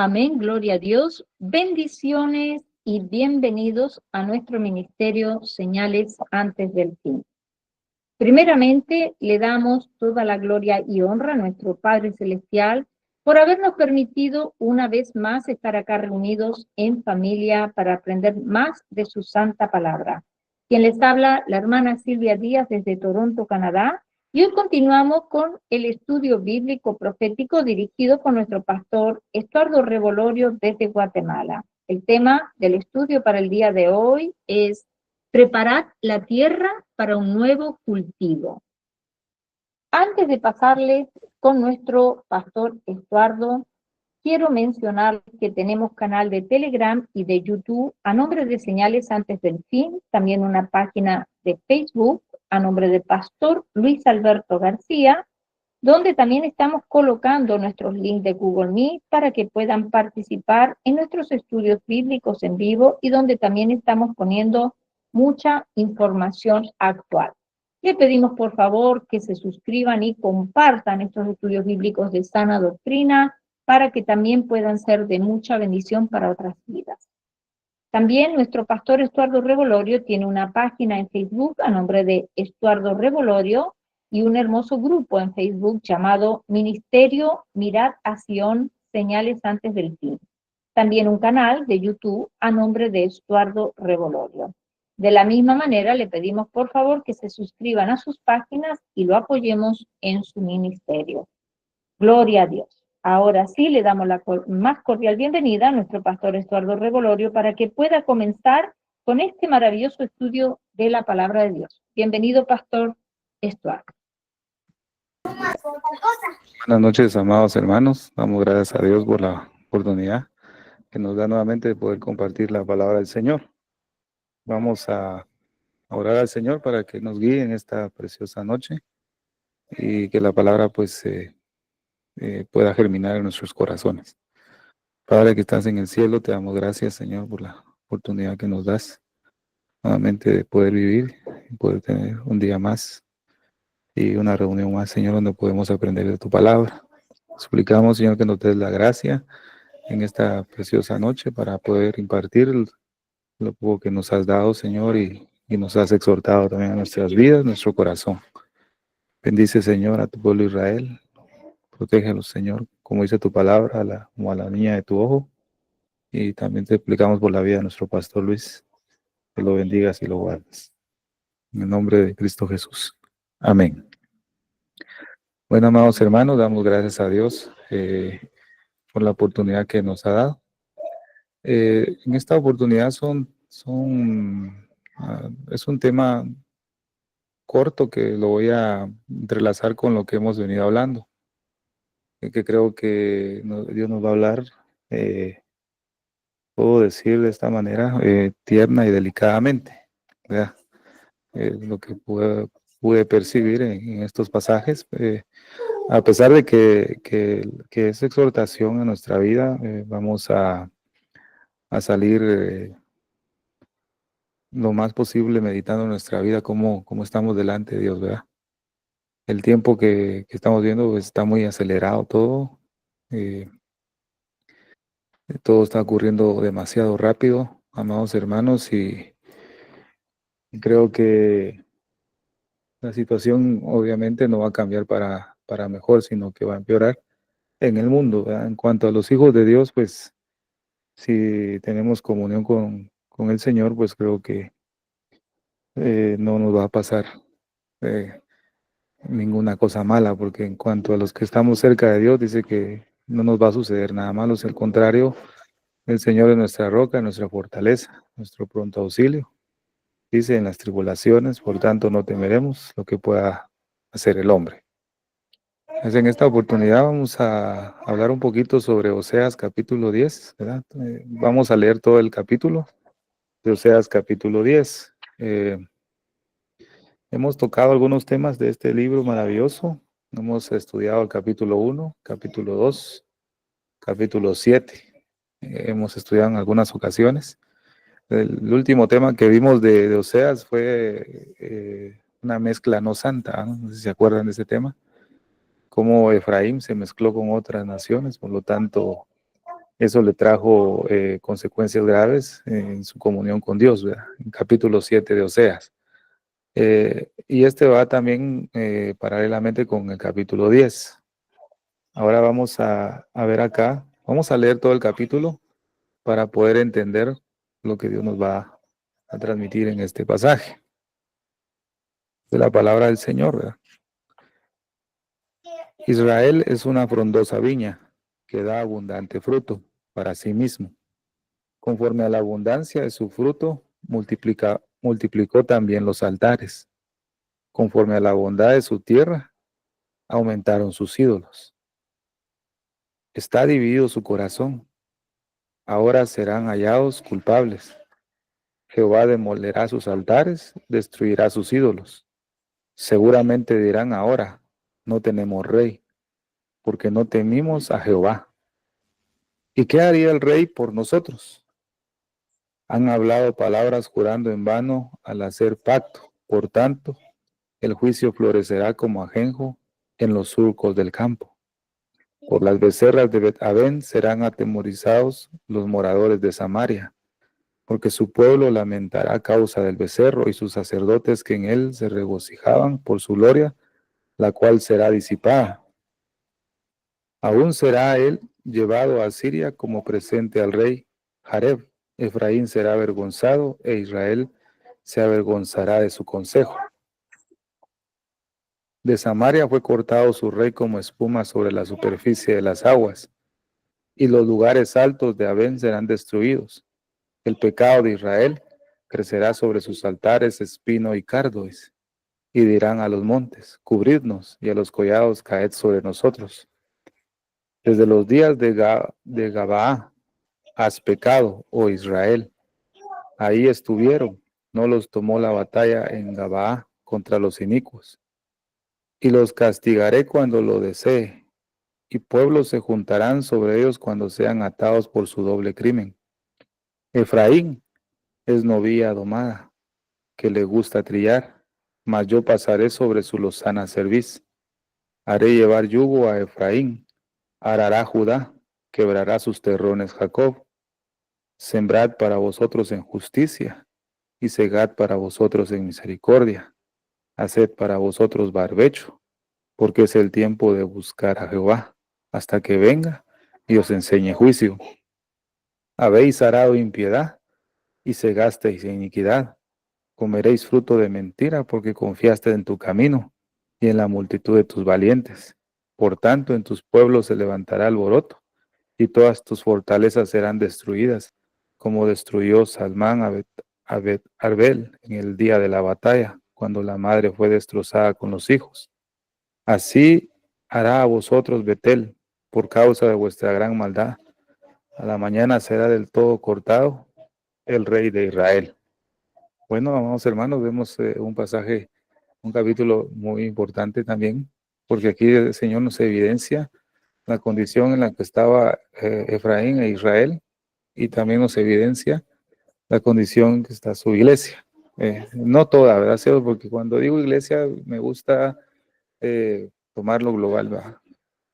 Amén, gloria a Dios. Bendiciones y bienvenidos a nuestro ministerio Señales antes del fin. Primeramente, le damos toda la gloria y honra a nuestro Padre Celestial por habernos permitido una vez más estar acá reunidos en familia para aprender más de su santa palabra. Quien les habla, la hermana Silvia Díaz desde Toronto, Canadá, y hoy continuamos con el estudio bíblico profético dirigido por nuestro pastor Estuardo Revolorio desde Guatemala. El tema del estudio para el día de hoy es preparad la tierra para un nuevo cultivo. Antes de pasarles con nuestro pastor Estuardo, quiero mencionar que tenemos canal de Telegram y de YouTube a nombre de Señales Antes del Fin, también una página de Facebook a nombre de Pastor Luis Alberto García, donde también estamos colocando nuestros links de Google Meet para que puedan participar en nuestros estudios bíblicos en vivo y donde también estamos poniendo mucha información actual. Le pedimos por favor que se suscriban y compartan estos estudios bíblicos de sana doctrina para que también puedan ser de mucha bendición para otras vidas. También nuestro pastor Estuardo Revolorio tiene una página en Facebook a nombre de Estuardo Revolorio y un hermoso grupo en Facebook llamado Ministerio Mirad a Sion, Señales Antes del Fin. También un canal de YouTube a nombre de Estuardo Revolorio. De la misma manera, le pedimos por favor que se suscriban a sus páginas y lo apoyemos en su ministerio. Gloria a Dios. Ahora sí, le damos la más cordial bienvenida a nuestro pastor Estuardo Revolorio para que pueda comenzar con este maravilloso estudio de la palabra de Dios. Bienvenido, pastor Estuardo. Buenas noches, amados hermanos. Damos gracias a Dios por la oportunidad que nos da nuevamente de poder compartir la palabra del Señor. Vamos a orar al Señor para que nos guíe en esta preciosa noche y que la palabra pues pueda germinar en nuestros corazones. Padre que estás en el cielo, te damos gracias, Señor, por la oportunidad que nos das nuevamente de poder vivir y poder tener un día más y una reunión más, Señor, donde podemos aprender de tu palabra. Suplicamos, Señor, que nos des la gracia en esta preciosa noche para poder impartir lo poco que nos has dado, Señor, y nos has exhortado también a nuestras vidas, nuestro corazón. Bendice, Señor, a tu pueblo Israel. Protégelos, Señor, como dice tu palabra, como a la niña de tu ojo. Y también te explicamos por la vida de nuestro pastor Luis, que lo bendigas y lo guardes. En el nombre de Cristo Jesús. Amén. Bueno, amados hermanos, damos gracias a Dios por la oportunidad que nos ha dado. En esta oportunidad es un tema corto que lo voy a entrelazar con lo que hemos venido hablando, que creo que Dios nos va a hablar, puedo decir de esta manera, tierna y delicadamente, ¿verdad? Lo que pude percibir en estos pasajes, a pesar de que es exhortación a nuestra vida, vamos a salir lo más posible meditando en nuestra vida, cómo estamos delante de Dios, ¿verdad? El tiempo que estamos viendo pues, está muy acelerado todo, eh, todo está ocurriendo demasiado rápido, amados hermanos, y creo que la situación obviamente no va a cambiar para mejor, sino que va a empeorar en el mundo, ¿verdad? En cuanto a los hijos de Dios, pues si tenemos comunión con el Señor, pues creo que no nos va a pasar eh, ninguna cosa mala, porque en cuanto a los que estamos cerca de Dios, dice que no nos va a suceder nada malo, al contrario, el Señor es nuestra roca, nuestra fortaleza, nuestro pronto auxilio. Dice en las tribulaciones, por tanto no temeremos lo que pueda hacer el hombre. Pues en esta oportunidad vamos a hablar un poquito sobre Oseas capítulo 10, ¿verdad? Vamos a leer todo el capítulo de Oseas capítulo 10. Hemos tocado algunos temas de este libro maravilloso. Hemos estudiado el capítulo 1, capítulo 2, capítulo 7. Hemos estudiado en algunas ocasiones. El último tema que vimos de Oseas fue una mezcla no santa, ¿no? No sé si se acuerdan de ese tema. Cómo Efraín se mezcló con otras naciones, por lo tanto, Eso le trajo consecuencias graves en su comunión con Dios, ¿verdad? En capítulo 7 de Oseas. Y este va también paralelamente con el capítulo 10. Ahora vamos a ver acá, vamos a leer todo el capítulo para poder entender lo que Dios nos va a transmitir en este pasaje. De la palabra del Señor, ¿verdad? Israel es una frondosa viña que da abundante fruto para sí mismo. Conforme a la abundancia de su fruto, multiplicó también los altares. Conforme a la bondad de su tierra, aumentaron sus ídolos. Está dividido su corazón. Ahora serán hallados culpables. Jehová demolerá sus altares, destruirá sus ídolos. Seguramente dirán ahora, no tenemos rey, porque no temimos a Jehová. ¿Y qué haría el rey por nosotros? Han hablado palabras jurando en vano al hacer pacto. Por tanto, el juicio florecerá como ajenjo en los surcos del campo. Por las becerras de Bet-Aven serán atemorizados los moradores de Samaria, porque su pueblo lamentará a causa del becerro y sus sacerdotes que en él se regocijaban por su gloria, la cual será disipada. Aún será él llevado a Siria como presente al rey Jareb. Efraín será avergonzado e Israel se avergonzará de su consejo. De Samaria fue cortado su rey como espuma sobre la superficie de las aguas, y los lugares altos de Abén serán destruidos. El pecado de Israel crecerá sobre sus altares espino y cardoes, y dirán a los montes, cubridnos, y a los collados, caed sobre nosotros. Desde los días de Gabaa has pecado, oh Israel. Ahí estuvieron, no los tomó la batalla en Gabaa contra los inicuos. Y los castigaré cuando lo desee, y pueblos se juntarán sobre ellos cuando sean atados por su doble crimen. Efraín es novia domada, que le gusta trillar, mas yo pasaré sobre su lozana cerviz. Haré llevar yugo a Efraín, arará Judá, quebrará sus terrones Jacob. Sembrad para vosotros en justicia, y segad para vosotros en misericordia. Haced para vosotros barbecho, porque es el tiempo de buscar a Jehová, hasta que venga y os enseñe juicio. Habéis arado impiedad, y segasteis iniquidad. Comeréis fruto de mentira, porque confiaste en tu camino, y en la multitud de tus valientes. Por tanto, en tus pueblos se levantará alboroto, y todas tus fortalezas serán destruidas, como destruyó Salmán a Bet-Arbel en el día de la batalla, cuando la madre fue destrozada con los hijos. Así hará a vosotros Betel, por causa de vuestra gran maldad. A la mañana será del todo cortado el rey de Israel. Bueno, amados hermanos, vemos un pasaje, un capítulo muy importante también, porque aquí el Señor nos evidencia la condición en la que estaba Efraín e Israel, y también nos evidencia la condición en que está su iglesia. No toda, ¿verdad? Sebo? Porque cuando digo iglesia me gusta tomarlo global, ¿verdad?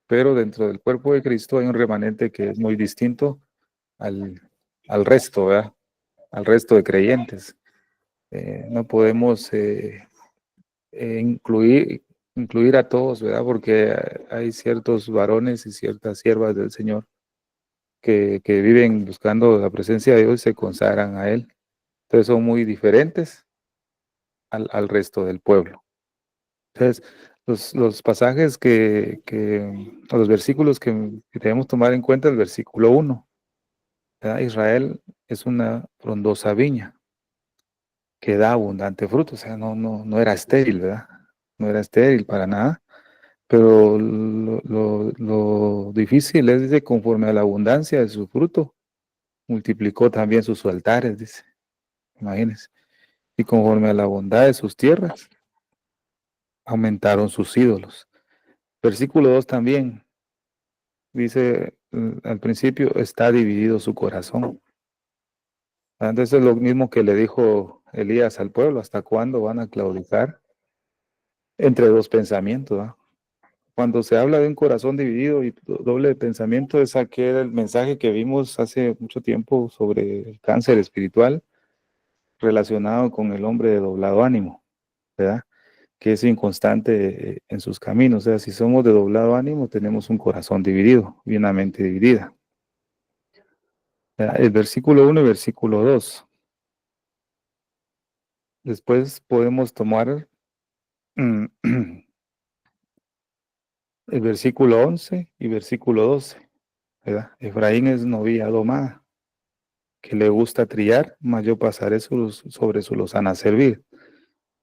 Pero dentro del cuerpo de Cristo hay un remanente que es muy distinto al resto, ¿verdad? Al resto de creyentes. No podemos incluir a todos, ¿verdad? Porque hay ciertos varones y ciertas siervas del Señor que viven buscando la presencia de Dios y se consagran a Él. Entonces son muy diferentes al resto del pueblo. Entonces, los pasajes o los versículos que debemos tomar en cuenta, el versículo 1, ¿verdad? Israel es una frondosa viña que da abundante fruto, o sea, no era estéril, ¿verdad? No era estéril para nada, pero lo difícil es de conforme a la abundancia de su fruto, multiplicó también sus altares, dice, imagínense, y conforme a la bondad de sus tierras, aumentaron sus ídolos. Versículo 2 también, dice al principio, está dividido su corazón. Entonces es lo mismo que le dijo Elías al pueblo, ¿hasta cuándo van a claudicar entre dos pensamientos? ¿No? Cuando se habla de un corazón dividido y doble de pensamiento, es aquel mensaje que vimos hace mucho tiempo sobre el cáncer espiritual relacionado con el hombre de doblado ánimo, ¿verdad? Que es inconstante en sus caminos. O sea, si somos de doblado ánimo, tenemos un corazón dividido y una mente dividida. ¿Verdad? El versículo 1 y versículo 2. Después podemos tomar el versículo 11 y versículo 12. ¿Verdad? Efraín es novia domada, que le gusta trillar, mas yo pasaré sobre su lozana a servir.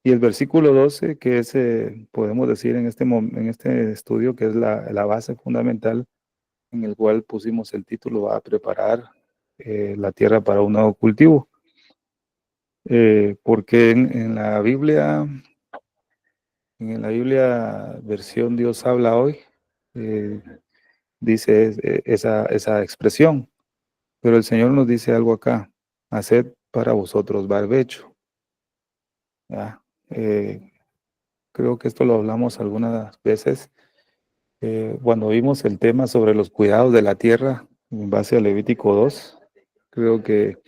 Y el versículo 12, que es, podemos decir en este estudio, que es la base fundamental en el cual pusimos el título a preparar la tierra para un nuevo cultivo. Porque en la Biblia versión Dios habla hoy, eh, dice esa expresión, pero el Señor nos dice algo acá: haced para vosotros barbecho. ¿Ya? Creo que esto lo hablamos algunas veces cuando vimos el tema sobre los cuidados de la tierra en base a Levítico 2. Creo que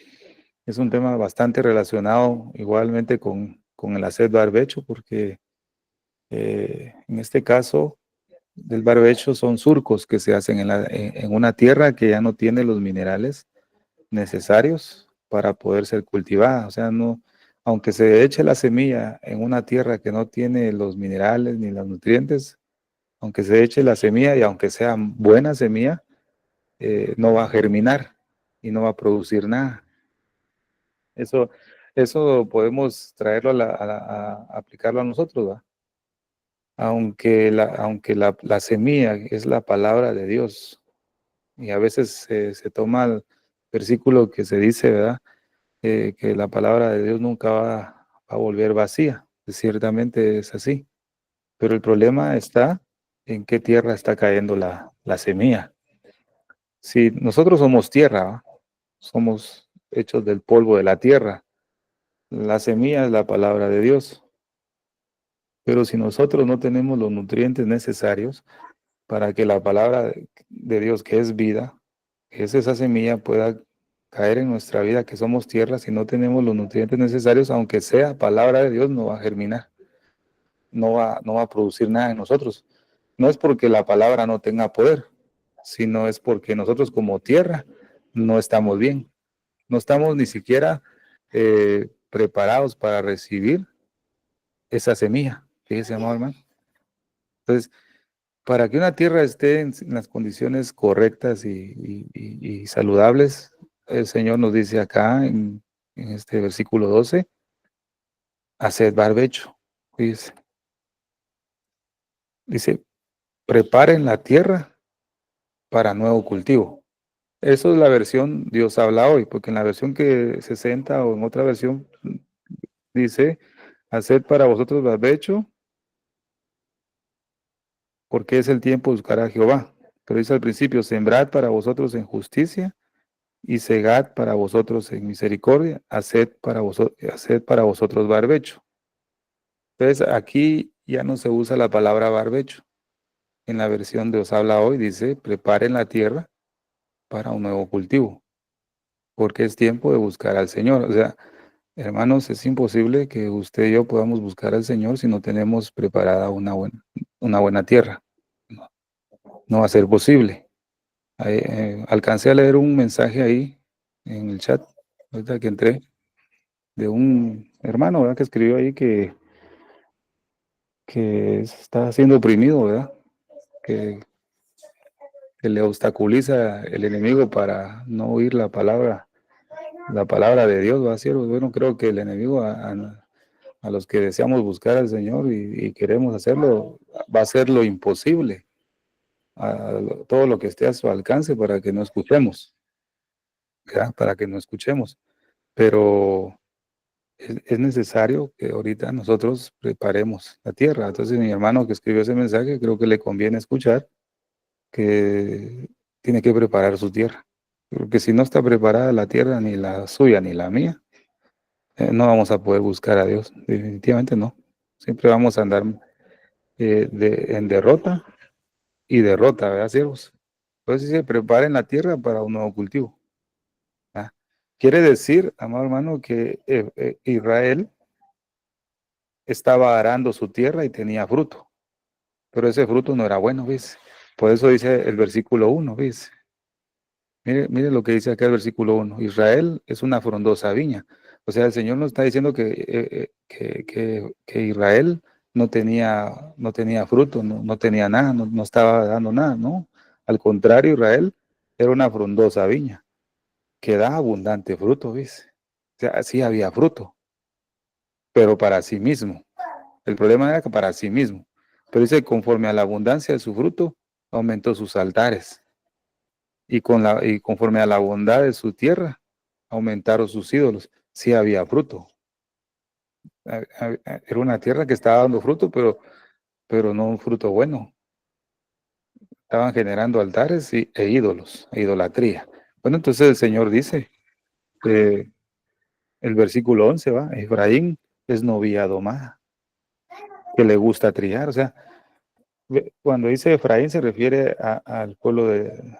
es un tema bastante relacionado igualmente con el hacer barbecho, porque en este caso del barbecho son surcos que se hacen en una tierra que ya no tiene los minerales necesarios para poder ser cultivada. O sea, no, aunque se eche la semilla en una tierra que no tiene los minerales ni los nutrientes, aunque se eche la semilla y aunque sea buena semilla, no va a germinar y no va a producir nada. Eso, eso podemos traerlo a aplicarlo a nosotros, ¿va? Aunque la semilla es la palabra de Dios, y a veces se toma el versículo que se dice, ¿verdad? Que la palabra de Dios nunca va a volver vacía. Ciertamente es así, pero el problema está en qué tierra está cayendo la semilla. Si nosotros somos tierra, ¿va? Somos hechos del polvo de la tierra, la semilla es la palabra de Dios, pero si nosotros no tenemos los nutrientes necesarios para que la palabra de Dios, que es vida, que es esa semilla, pueda caer en nuestra vida, que somos tierra, si no tenemos los nutrientes necesarios, aunque sea palabra de Dios, no va a germinar, no va a producir nada en nosotros. No es porque la palabra no tenga poder, sino es porque nosotros como tierra no estamos bien, no estamos ni siquiera preparados para recibir esa semilla. Fíjese, amado hermano. Entonces, para que una tierra esté en las condiciones correctas y saludables, el Señor nos dice acá en este versículo 12, haced barbecho. Dice, preparen la tierra para nuevo cultivo. Eso es la versión Dios habla hoy, porque en la versión que 60 o en otra versión dice, haced para vosotros barbecho, porque es el tiempo de buscar a Jehová. Pero dice al principio, sembrad para vosotros en justicia y segad para vosotros en misericordia, haced para vosotros barbecho. Entonces aquí ya no se usa la palabra barbecho. En la versión de Os habla hoy dice, preparen la tierra para un nuevo cultivo, porque es tiempo de buscar al Señor. O sea, hermanos, es imposible que usted y yo podamos buscar al Señor si no tenemos preparada una buena tierra. No, no va a ser posible. Alcancé a leer un mensaje ahí en el chat, ahorita que entré, de un hermano, ¿verdad? Que escribió ahí que está siendo oprimido, ¿verdad? Que, que le obstaculiza el enemigo para no oír la palabra de Dios, ¿va a ser? Bueno, creo que el enemigo a los que deseamos buscar al Señor y queremos hacerlo, va a hacer lo imposible, todo lo que esté a su alcance para que no escuchemos, ¿verdad? Para que no escuchemos. Pero es necesario que ahorita nosotros preparemos la tierra. Entonces, mi hermano que escribió ese mensaje, creo que le conviene escuchar que tiene que preparar su tierra. Porque si no está preparada la tierra, ni la suya ni la mía, no vamos a poder buscar a Dios. Definitivamente no. Siempre vamos a andar en derrota y derrota, ¿verdad, siervos? Entonces dice, preparen la tierra para un nuevo cultivo. ¿Ah? Quiere decir, amado hermano, que Israel estaba arando su tierra y tenía fruto, pero ese fruto no era bueno, ¿ves? Por eso dice el versículo 1, ¿ves? Mire lo que dice acá el versículo 1. Israel es una frondosa viña. O sea, el Señor nos está diciendo que Israel no tenía fruto, no tenía nada, no estaba dando nada, ¿no? Al contrario, Israel era una frondosa viña que da abundante fruto, ¿ves? O sea, sí había fruto, pero para sí mismo. El problema era que para sí mismo. Pero dice, conforme a la abundancia de su fruto, aumentó sus altares. Y conforme a la bondad de su tierra, aumentaron sus ídolos. Sí había fruto. Era una tierra que estaba dando fruto, pero no un fruto bueno. Estaban generando altares e ídolos, e idolatría. Bueno, entonces el Señor dice, eh, el versículo 11 va, Efraín es novia domada, que le gusta trillar. O sea, cuando dice Efraín se refiere al pueblo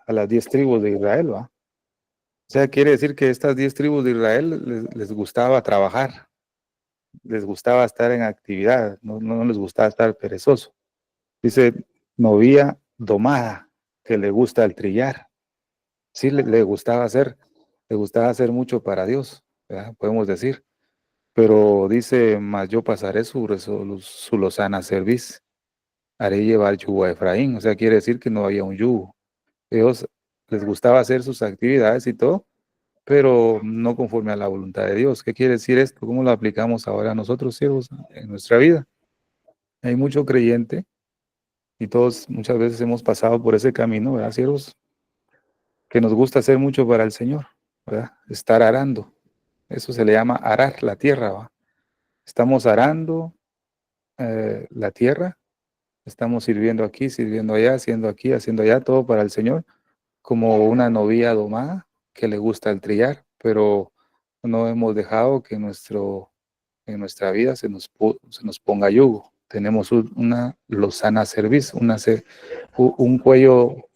a las 10 tribus de Israel, ¿va? O sea, quiere decir que estas 10 tribus de Israel les gustaba trabajar, les gustaba estar en actividad, no les gustaba estar perezoso. Dice, novia domada, que le gusta el trillar. Sí, le gustaba hacer mucho para Dios, ¿verdad? Podemos decir. Pero dice, mas yo pasaré su lozana cerviz, haré llevar yugo a Efraín. O sea, quiere decir que no había un yugo. Ellos les gustaba hacer sus actividades y todo, pero no conforme a la voluntad de Dios. ¿Qué quiere decir esto? ¿Cómo lo aplicamos ahora nosotros, siervos, en nuestra vida? Hay mucho creyente y todos muchas veces hemos pasado por ese camino, ¿verdad, siervos? Que nos gusta hacer mucho para el Señor, ¿verdad? Estar arando. Eso se le llama arar la tierra, ¿va? Estamos arando la tierra, estamos sirviendo allá, haciendo allá, todo para el Señor, como una novia domada que le gusta el trillar, pero no hemos dejado que en nuestra vida se nos ponga yugo. Tenemos una lozana cerviz, un cuello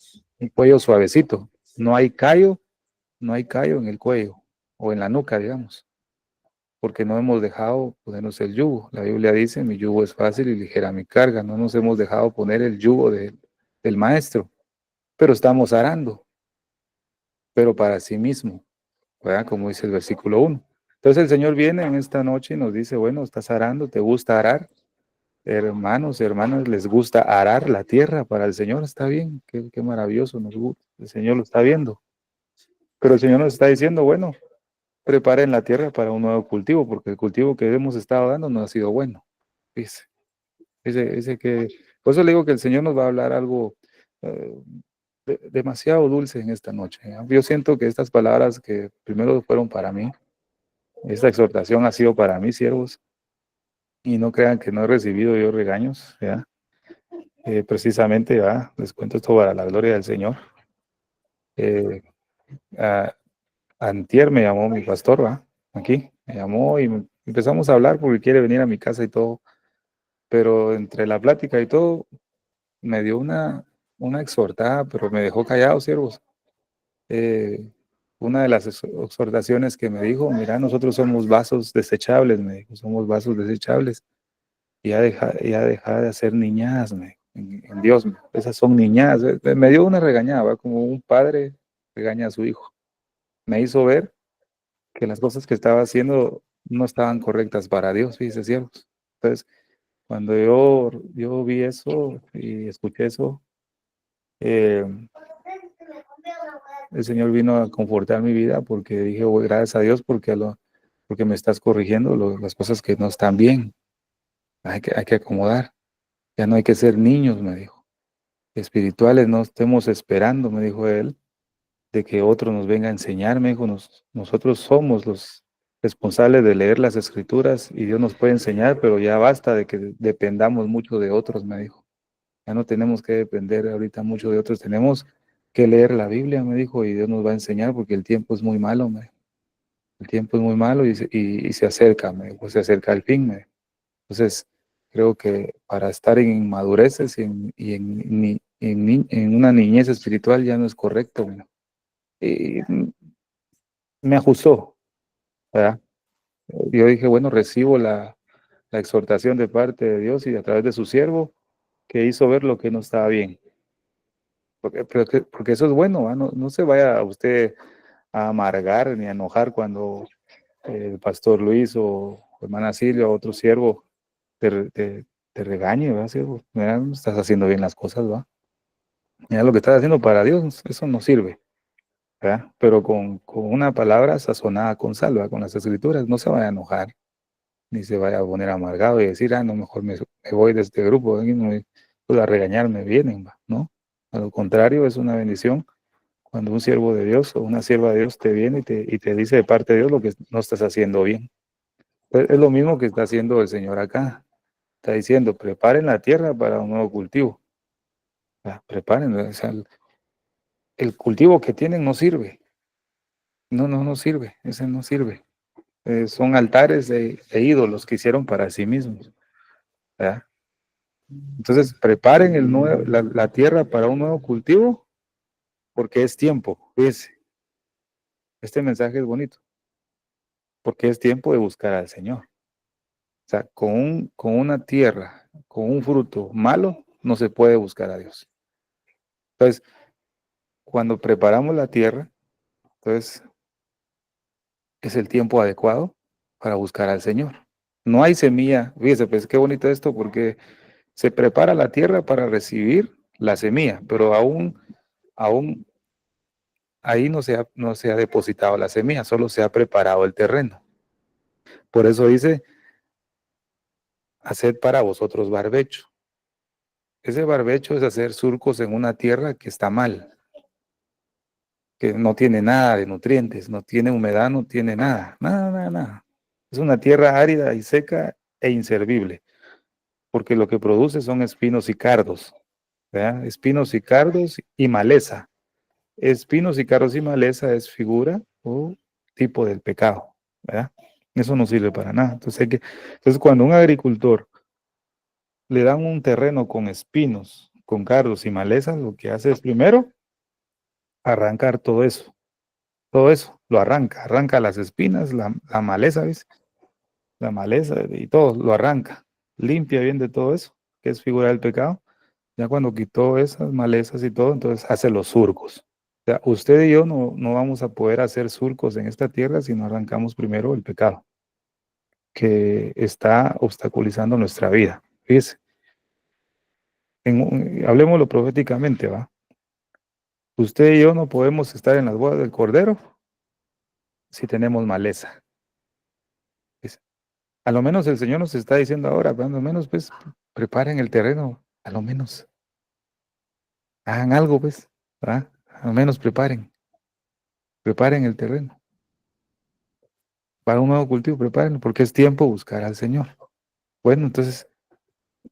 suavecito. No hay callo, no hay callo en el cuello o en la nuca, digamos, porque no hemos dejado ponernos el yugo. La Biblia dice, mi yugo es fácil y ligera mi carga. No nos hemos dejado poner el yugo del maestro, pero estamos arando, pero para sí mismo, ¿verdad? Como dice el versículo 1. Entonces el Señor viene en esta noche y nos dice, bueno, estás arando, ¿te gusta arar? Hermanos, hermanas, les gusta arar la tierra para el Señor, está bien, qué maravilloso, nos gusta, el Señor lo está viendo. Pero el Señor nos está diciendo, bueno, preparen la tierra para un nuevo cultivo, porque el cultivo que hemos estado dando no ha sido bueno. Dice, por eso le digo que el Señor nos va a hablar algo eh, demasiado dulce en esta noche. Yo siento que estas palabras que primero fueron para mí, esta exhortación ha sido para mí, siervos, y no crean que no he recibido yo regaños, ¿ya? Precisamente, ¿ya? Les cuento esto para la gloria del Señor. A, Antier me llamó mi pastor, ¿va? Aquí, me llamó y empezamos a hablar porque quiere venir a mi casa y todo, pero entre la plática y todo, me dio una exhortada, pero me dejó callado, siervos. Una de las exhortaciones que me dijo, mira, nosotros somos vasos desechables, me dijo, somos vasos desechables. Ya deja de hacer niñadas, en Dios, esas son niñadas. Me dio una regañada, ¿va? Como un padre regaña a su hijo. Me hizo ver que las cosas que estaba haciendo no estaban correctas para Dios, fíjese, siervos. Entonces, cuando yo vi eso y escuché eso, eh, el Señor vino a confortar mi vida porque dije, oh, gracias a Dios porque me estás corrigiendo las cosas que no están bien. Hay que acomodar. Ya no hay que ser niños, me dijo. Espirituales, no estemos esperando, me dijo él, de que otro nos venga a enseñar, me dijo, nosotros somos los responsables de leer las escrituras y Dios nos puede enseñar, pero ya basta de que dependamos mucho de otros, me dijo. Ya no tenemos que depender ahorita mucho de otros, tenemos que leer la Biblia, me dijo, y Dios nos va a enseñar porque el tiempo es muy malo, me dijo. El tiempo es muy malo y se acerca, me dijo, se acerca el fin, me dijo. Entonces, creo que para estar en inmadureces en una niñez espiritual ya no es correcto. Y me ajustó, ¿verdad? Yo dije, bueno, recibo la exhortación de parte de Dios y a través de su siervo que hizo ver lo que no estaba bien. Porque eso es bueno, ¿va? No, no se vaya usted a amargar ni a enojar cuando el pastor Luis o hermana Silvia o otro siervo te regañe, ¿verdad, siervo? Mira, no estás haciendo bien las cosas, ¿va? Mira, lo que estás haciendo para Dios, eso no sirve, ¿verdad? Pero con una palabra sazonada con sal, ¿verdad? Con las escrituras, no se vaya a enojar, ni se vaya a poner amargado y decir, no, mejor me voy de este grupo, pues a regañarme vienen, ¿va? ¿No? A lo contrario, es una bendición cuando un siervo de Dios o una sierva de Dios te viene y te dice de parte de Dios lo que no estás haciendo bien. Es lo mismo que está haciendo el Señor acá. Está diciendo, preparen la tierra para un nuevo cultivo. Preparen, o sea, el cultivo que tienen no sirve. No sirve, ese no sirve. Son altares de ídolos que hicieron para sí mismos, ¿verdad? Entonces, preparen la tierra para un nuevo cultivo porque es tiempo. Este mensaje es bonito porque es tiempo de buscar al Señor. O sea, con una tierra, con un fruto malo, no se puede buscar a Dios. Entonces, cuando preparamos la tierra, entonces es el tiempo adecuado para buscar al Señor. No hay semilla. Fíjese, pues qué bonito esto porque se prepara la tierra para recibir la semilla, pero aún ahí no se ha depositado la semilla, solo se ha preparado el terreno. Por eso dice, haced para vosotros barbecho. Ese barbecho es hacer surcos en una tierra que está mal, que no tiene nada de nutrientes, no tiene humedad, no tiene nada. Es una tierra árida y seca e inservible, porque lo que produce son espinos y cardos, ¿verdad? Espinos y cardos y maleza. Espinos y cardos y maleza es figura o tipo del pecado, ¿verdad? Eso no sirve para nada. Entonces cuando un agricultor le dan un terreno con espinos, con cardos y maleza, lo que hace es primero arrancar todo eso, lo arranca las espinas, la maleza, ¿ves? La maleza y todo, lo arranca, limpia bien de todo eso, que es figura del pecado. Ya cuando quitó esas malezas y todo, entonces hace los surcos. O sea, usted y yo no vamos a poder hacer surcos en esta tierra si no arrancamos primero el pecado, que está obstaculizando nuestra vida. Fíjese, hablemoslo proféticamente, ¿va? Usted y yo no podemos estar en las bodas del Cordero si tenemos maleza. A lo menos el Señor nos está diciendo ahora, a lo menos pues preparen el terreno, a lo menos hagan algo pues, ¿verdad? A lo menos preparen el terreno para un nuevo cultivo, preparen, porque es tiempo de buscar al Señor. Bueno, entonces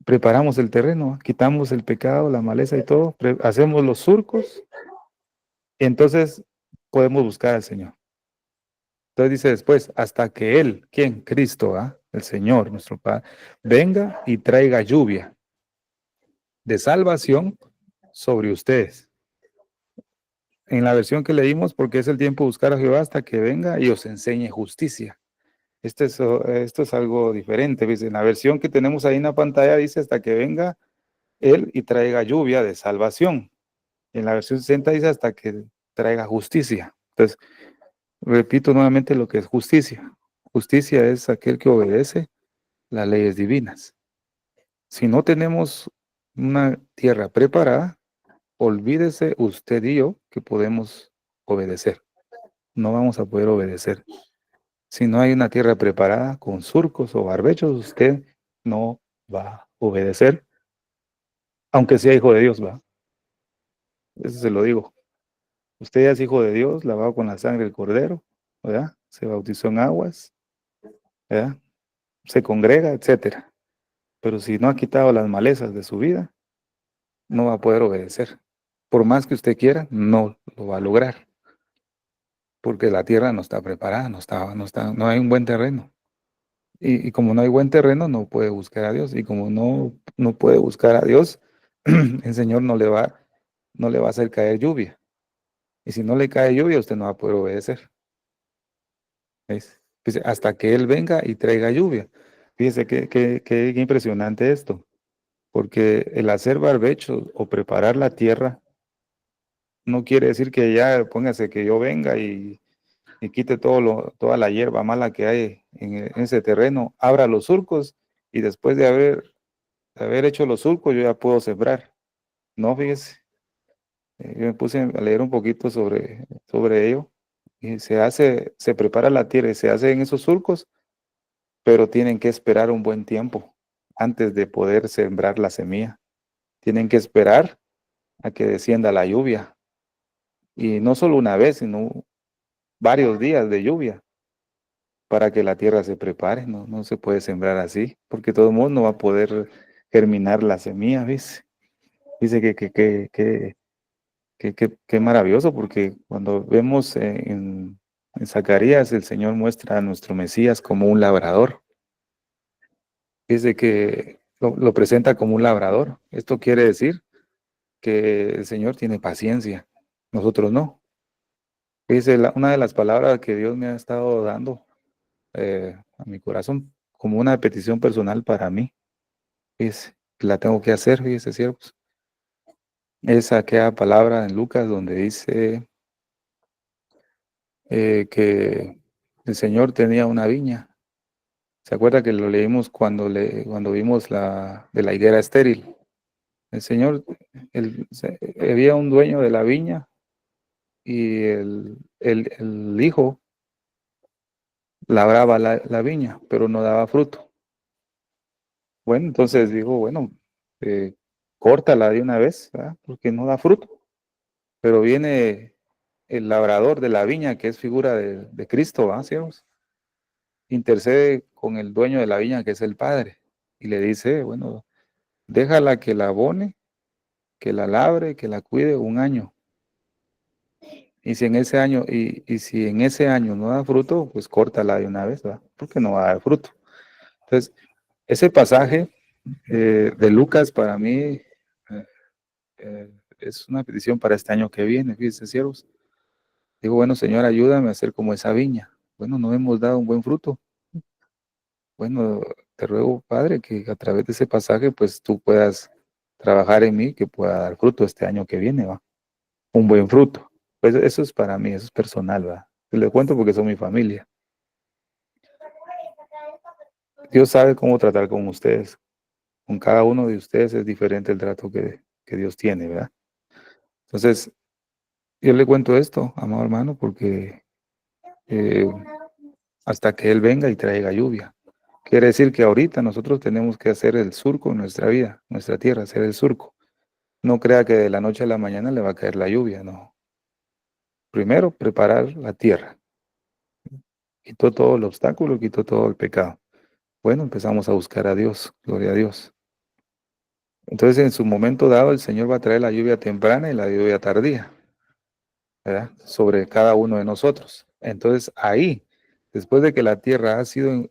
preparamos el terreno, quitamos el pecado, la maleza y todo, hacemos los surcos, y entonces podemos buscar al Señor. Entonces dice después, hasta que Él, ¿quién? Cristo, ¿ah? El Señor, nuestro Padre, venga y traiga lluvia de salvación sobre ustedes. En la versión que leímos, porque es el tiempo de buscar a Jehová hasta que venga y os enseñe justicia. Esto es algo diferente. ¿Ves? En la versión que tenemos ahí en la pantalla dice hasta que venga Él y traiga lluvia de salvación. En la versión 60 dice hasta que traiga justicia. Entonces, repito nuevamente lo que es justicia. Justicia es aquel que obedece las leyes divinas. Si no tenemos una tierra preparada, olvídese usted y yo que podemos obedecer. No vamos a poder obedecer. Si no hay una tierra preparada con surcos o barbechos, usted no va a obedecer, aunque sea hijo de Dios, va. Eso se lo digo. Usted ya es hijo de Dios, lavado con la sangre del Cordero, ¿verdad? Se bautizó en aguas, ¿verdad? Se congrega, etcétera. Pero si no ha quitado las malezas de su vida, no va a poder obedecer. Por más que usted quiera, no lo va a lograr, porque la tierra no está preparada, no hay un buen terreno. Y como no hay buen terreno, no puede buscar a Dios. Y como no puede buscar a Dios, el Señor no le va a hacer caer lluvia. Y si no le cae lluvia, usted no va a poder obedecer. ¿Ves? Dice, hasta que Él venga y traiga lluvia. Fíjese qué impresionante esto, porque el hacer barbecho o preparar la tierra no quiere decir que ya póngase que yo venga y quite toda la hierba mala que hay en ese terreno, abra los surcos y después de haber hecho los surcos yo ya puedo sembrar. No, fíjese, yo me puse a leer un poquito sobre ello y se prepara la tierra y se hace en esos surcos, pero tienen que esperar un buen tiempo antes de poder sembrar la semilla. Tienen que esperar a que descienda la lluvia y no solo una vez, sino varios días de lluvia para que la tierra se prepare. No, no se puede sembrar así, porque todo el mundo no va a poder germinar la semilla, ¿ves? Dice que maravilloso, porque cuando vemos en Zacarías, el Señor muestra a nuestro Mesías como un labrador. Dice que lo presenta como un labrador. Esto quiere decir que el Señor tiene paciencia, nosotros no. Dice una de las palabras que Dios me ha estado dando a mi corazón como una petición personal para mí. Es, la tengo que hacer, fíjese, siervos. Es aquella palabra en Lucas donde dice que el Señor tenía una viña. ¿Se acuerda que lo leímos cuando vimos de la higuera estéril? El Señor, había un dueño de la viña y el hijo labraba la viña, pero no daba fruto. Bueno, entonces digo, bueno, eh, córtala de una vez, ¿verdad? Porque no da fruto. Pero viene el labrador de la viña, que es figura de Cristo, ¿va, siervos? Intercede con el dueño de la viña, que es el Padre, y le dice, bueno, déjala que la abone, que la labre, que la cuide un año. Y si en ese año, y si en ese año no da fruto, pues córtala de una vez, ¿va? Porque no va a dar fruto. Entonces, ese pasaje de Lucas para mí es una petición para este año que viene, fíjense, siervos. Digo, bueno, Señor, ayúdame a ser como esa viña. Bueno, no hemos dado un buen fruto. Bueno, te ruego, Padre, que a través de ese pasaje, pues tú puedas trabajar en mí, que pueda dar fruto este año que viene, ¿va? Un buen fruto. Pues eso es para mí, eso es personal, ¿va? Te lo cuento porque son mi familia. Dios sabe cómo tratar con ustedes. Con cada uno de ustedes es diferente el trato que Dios tiene, ¿verdad? Entonces, yo le cuento esto, amado hermano, porque eh, hasta que Él venga y traiga lluvia. Quiere decir que ahorita nosotros tenemos que hacer el surco en nuestra vida, nuestra tierra, hacer el surco. No crea que de la noche a la mañana le va a caer la lluvia, no. Primero, preparar la tierra. Quitó todo el obstáculo, quitó todo el pecado. Bueno, empezamos a buscar a Dios, gloria a Dios. Entonces, en su momento dado, el Señor va a traer la lluvia temprana y la lluvia tardía, ¿verdad? Sobre cada uno de nosotros. Entonces, ahí, después de que la tierra ha sido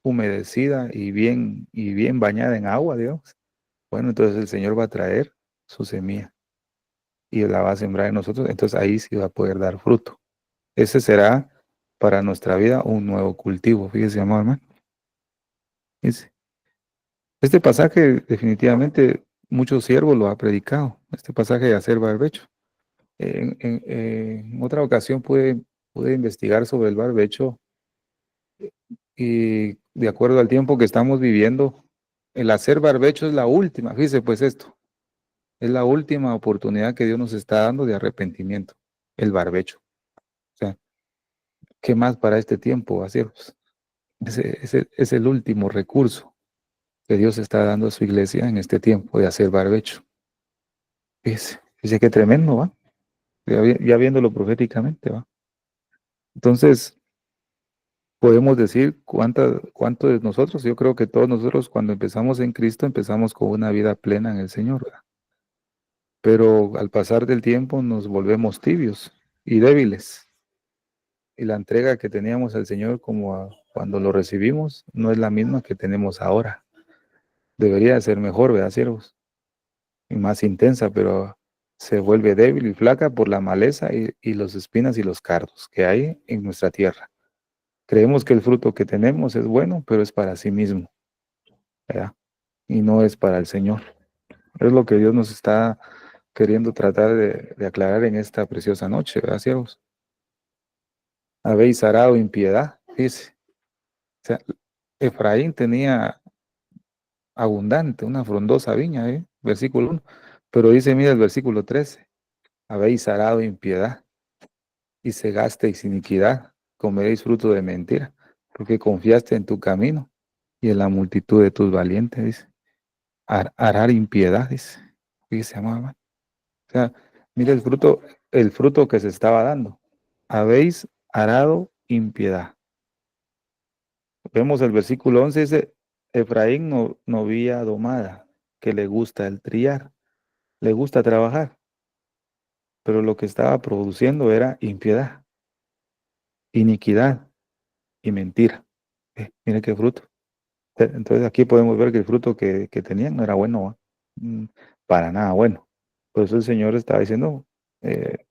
humedecida y bien bañada en agua, Dios, bueno, entonces el Señor va a traer su semilla y la va a sembrar en nosotros. Entonces, ahí sí va a poder dar fruto. Ese será para nuestra vida un nuevo cultivo. Fíjese, amado hermano. Fíjese. Este pasaje definitivamente muchos siervos lo ha predicado. Este pasaje de hacer barbecho. En otra ocasión pude investigar sobre el barbecho y de acuerdo al tiempo que estamos viviendo, el hacer barbecho es la última. Fíjese pues esto, es la última oportunidad que Dios nos está dando de arrepentimiento, el barbecho. O sea, ¿qué más para este tiempo hacerlos? Ese es el último recurso que Dios está dando a su iglesia en este tiempo de hacer barbecho. Fíjese qué tremendo, ¿va? Ya viéndolo proféticamente, ¿va? Entonces, podemos decir cuánto de nosotros, yo creo que todos nosotros cuando empezamos en Cristo empezamos con una vida plena en el Señor, ¿verdad? Pero al pasar del tiempo nos volvemos tibios y débiles. Y la entrega que teníamos al Señor cuando lo recibimos no es la misma que tenemos ahora. Debería ser mejor, ¿verdad, siervos? y más intensa, pero se vuelve débil y flaca por la maleza y los espinas y los cardos que hay en nuestra tierra. Creemos que el fruto que tenemos es bueno, pero es para sí mismo, ¿verdad? Y no es para el Señor. Es lo que Dios nos está queriendo tratar de aclarar en esta preciosa noche, ¿verdad, siervos? Habéis arado impiedad, dice. O sea, Efraín tenía abundante, una frondosa viña, ¿eh? Versículo 1. Pero dice, mira el versículo 13, habéis arado impiedad y cegasteis iniquidad, comeréis fruto de mentira, porque confiaste en tu camino y en la multitud de tus valientes, dice. Arar impiedad, dice. Dice, amado. O sea, mira el fruto que se estaba dando. Habéis arado impiedad. Vemos el versículo 11, dice, Efraín no, novia domada, que le gusta el triar, le gusta trabajar, pero lo que estaba produciendo era impiedad, iniquidad y mentira. Mire qué fruto. Entonces aquí podemos ver que el fruto que tenían no era bueno, ¿va? Mm, para nada bueno. Por eso el Señor estaba diciendo,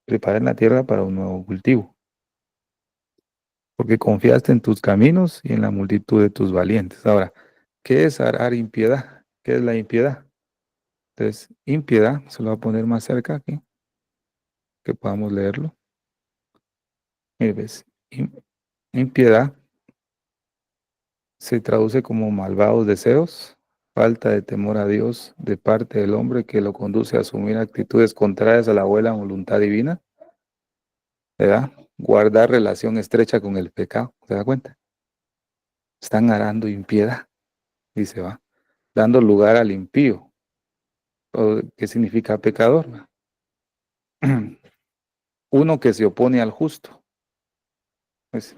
preparen la tierra para un nuevo cultivo, porque confiaste en tus caminos y en la multitud de tus valientes. Ahora, ¿qué es arar impiedad? ¿Qué es la impiedad? Entonces, impiedad, se lo voy a poner más cerca aquí, que podamos leerlo. Mire, ves, impiedad se traduce como malvados deseos, falta de temor a Dios de parte del hombre que lo conduce a asumir actitudes contrarias a la buena voluntad divina, ¿verdad? Guardar relación estrecha con el pecado, ¿se da cuenta? Están arando impiedad, dice, va, dando lugar al impío. ¿Qué significa pecador? Uno que se opone al justo. Pues,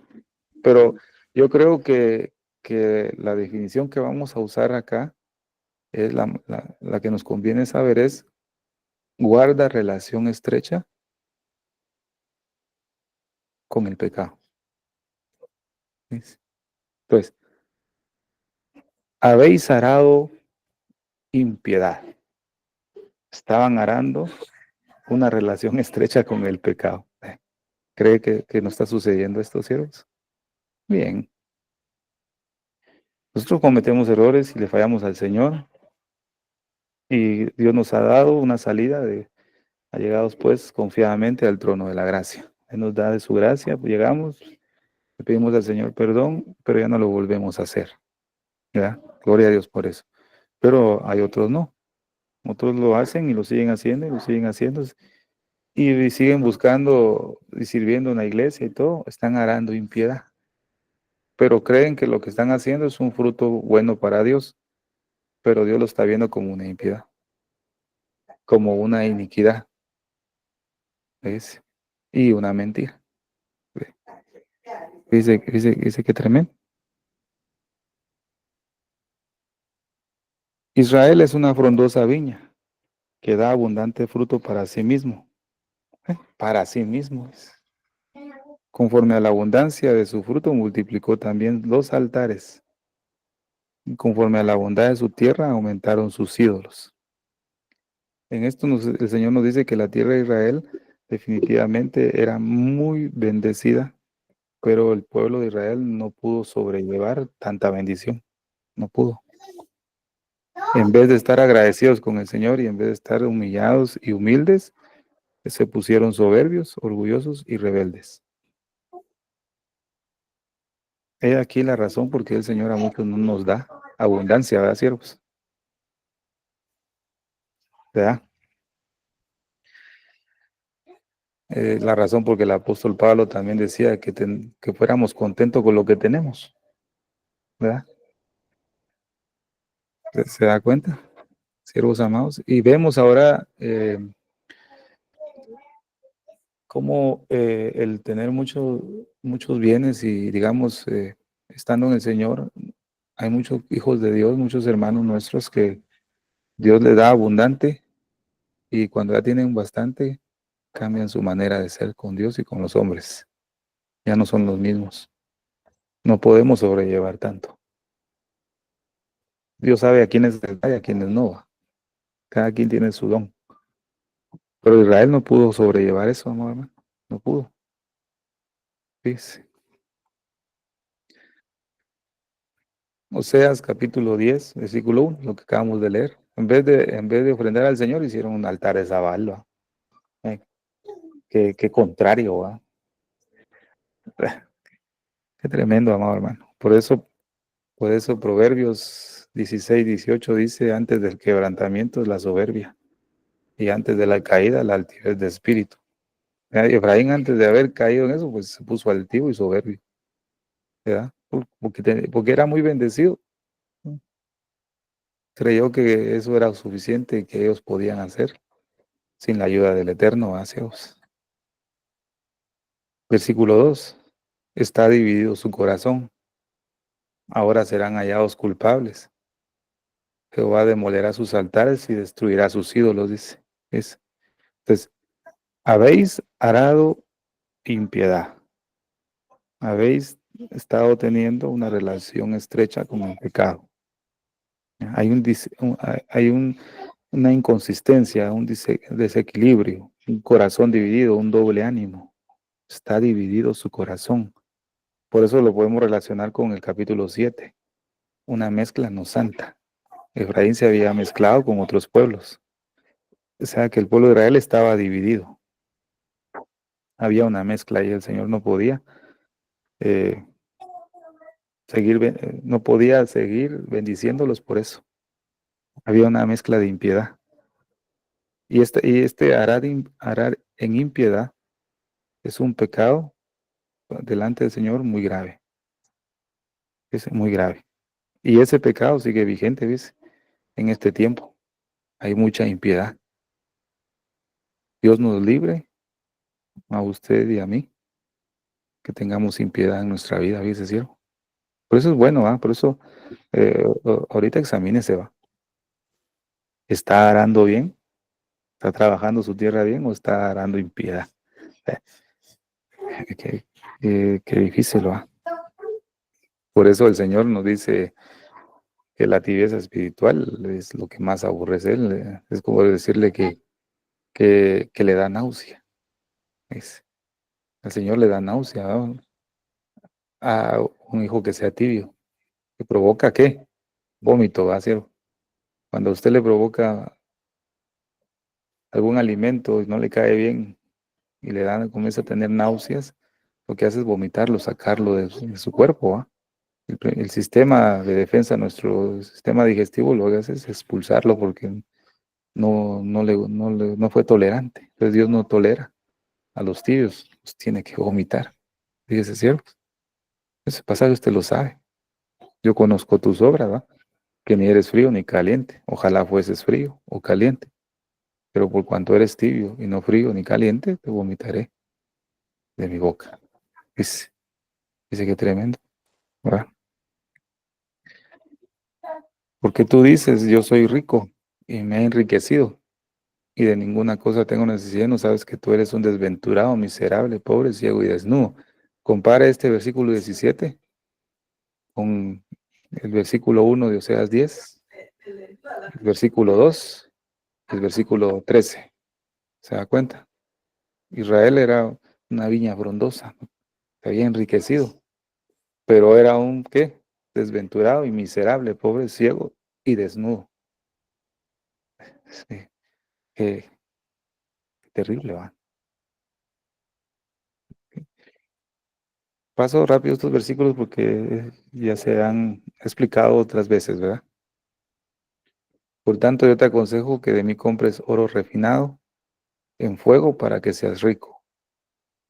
pero yo creo que la definición que vamos a usar acá es la que nos conviene saber es guarda relación estrecha con el pecado. ¿Ves? Pues, habéis arado impiedad. Estaban arando una relación estrecha con el pecado. ¿Cree que no está sucediendo esto, siervos? Bien. Nosotros cometemos errores y le fallamos al Señor. Y Dios nos ha dado una salida de allegados pues confiadamente al trono de la gracia. Él nos da de su gracia, pues llegamos, le pedimos al Señor perdón, pero ya no lo volvemos a hacer. ¿Ya? Gloria a Dios por eso. Pero hay otros no. Otros lo hacen y lo siguen haciendo y lo siguen haciendo. Y siguen buscando y sirviendo en la iglesia y todo. Están arando impiedad. Pero creen que lo que están haciendo es un fruto bueno para Dios. Pero Dios lo está viendo como una impiedad, como una iniquidad. ¿Ves? Y una mentira. Dice que tremendo. Israel es una frondosa viña que da abundante fruto para sí mismo. Para sí mismo. Conforme a la abundancia de su fruto, multiplicó también los altares. Y conforme a la bondad de su tierra, aumentaron sus ídolos. En esto el Señor nos dice que la tierra de Israel definitivamente era muy bendecida, pero el pueblo de Israel no pudo sobrellevar tanta bendición. No pudo. En vez de estar agradecidos con el Señor y en vez de estar humillados y humildes, se pusieron soberbios, orgullosos y rebeldes. He aquí la razón por qué el Señor a muchos no nos da abundancia, ¿verdad, siervos? ¿Verdad? La razón porque el apóstol Pablo también decía que fuéramos contentos con lo que tenemos, ¿verdad? ¿Se da cuenta, siervos amados? Y vemos ahora cómo el tener muchos bienes y, digamos, estando en el Señor, hay muchos hijos de Dios, muchos hermanos nuestros que Dios les da abundante y cuando ya tienen bastante, cambian su manera de ser con Dios y con los hombres. Ya no son los mismos. No podemos sobrellevar tanto. Dios sabe a quiénes les da y a quiénes no va. Cada quien tiene su don. Pero Israel no pudo sobrellevar eso, amado hermano. No pudo. Fíjese. Oseas capítulo 10, versículo 1, lo que acabamos de leer. En vez de ofrendar al Señor, hicieron un altar de Zabal, ¿va? Eh, qué contrario, ¿va? Qué tremendo, amado hermano. Por eso Proverbios 16, 18 dice, antes del quebrantamiento es la soberbia, y antes de la caída la altivez de espíritu. Efraín, antes de haber caído en eso, pues se puso altivo y soberbio, ¿verdad? Porque era muy bendecido. Creyó que eso era suficiente y que ellos podían hacer sin la ayuda del Eterno hacia Dios. Versículo 2. Está dividido su corazón. Ahora serán hallados culpables. Jehová demolerá sus altares y destruirá sus ídolos, dice. Entonces, habéis arado impiedad. Habéis estado teniendo una relación estrecha con el pecado. Hay una inconsistencia, un desequilibrio, un corazón dividido, un doble ánimo. Está dividido su corazón. Por eso lo podemos relacionar con el capítulo 7, una mezcla no santa. Efraín se había mezclado con otros pueblos. O sea que el pueblo de Israel estaba dividido. Había una mezcla y el Señor no podía eh, no podía seguir bendiciéndolos por eso. Había una mezcla de impiedad. Y este arar en impiedad es un pecado delante del Señor muy grave. Es muy grave. Y ese pecado sigue vigente, ¿ves? En este tiempo. Hay mucha impiedad. Dios nos libre a usted y a mí que tengamos impiedad en nuestra vida, ¿ves, cierto? Por eso es bueno, ¿va? Por eso ahorita examínese, ¿va? ¿Está arando bien? ¿Está trabajando su tierra bien o está arando impiedad? Eh, qué difícil, ¿va? Por eso el Señor nos dice que la tibieza espiritual es lo que más aborrece a él. Es como decirle que le da náusea. Al Señor le da náusea, ¿no? A un hijo que sea tibio. ¿Que provoca qué? Vómito, va a ser. Cuando a usted le provoca algún alimento y no le cae bien y comienza a tener náuseas, lo que hace es vomitarlo, sacarlo de su cuerpo, ¿va? El sistema de defensa, nuestro sistema digestivo, lo que hace es expulsarlo porque no fue tolerante. Entonces Dios no tolera a los tibios, los tiene que vomitar. Fíjese, ¿cierto? Ese pasaje usted lo sabe. Yo conozco tus obras, ¿va? Que ni eres frío ni caliente. Ojalá fueses frío o caliente. Pero por cuanto eres tibio y no frío ni caliente, te vomitaré de mi boca. Dice que tremendo, ¿verdad? Porque tú dices, yo soy rico y me he enriquecido y de ninguna cosa tengo necesidad, no sabes que tú eres un desventurado, miserable, pobre, ciego y desnudo. Compara este versículo 17 con el versículo 1 de Oseas 10, el versículo 2, el versículo 13. ¿Se da cuenta? Israel era una viña frondosa, se había enriquecido, pero era un, ¿qué? Desventurado y miserable, pobre, ciego y desnudo. Sí, qué terrible, va. Paso rápido estos versículos porque ya se han explicado otras veces, ¿verdad? Por tanto, yo te aconsejo que de mí compres oro refinado en fuego para que seas rico,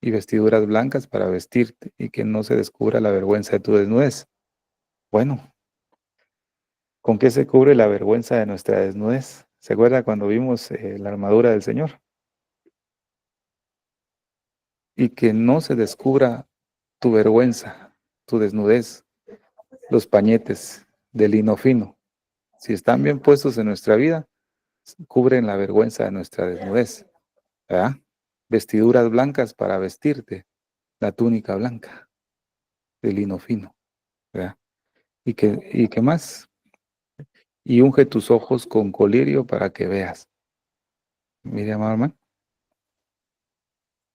y vestiduras blancas para vestirte, y que no se descubra la vergüenza de tu desnudez. Bueno, ¿con qué se cubre la vergüenza de nuestra desnudez? ¿Se acuerda cuando vimos la armadura del Señor? Y que no se descubra tu vergüenza, tu desnudez, los pañetes de lino fino. Si están bien puestos en nuestra vida, cubren la vergüenza de nuestra desnudez, ¿verdad? Vestiduras blancas para vestirte, la túnica blanca de lino fino, ¿verdad? ¿Y qué más? y unge tus ojos con colirio para que veas. Mire, amado hermano,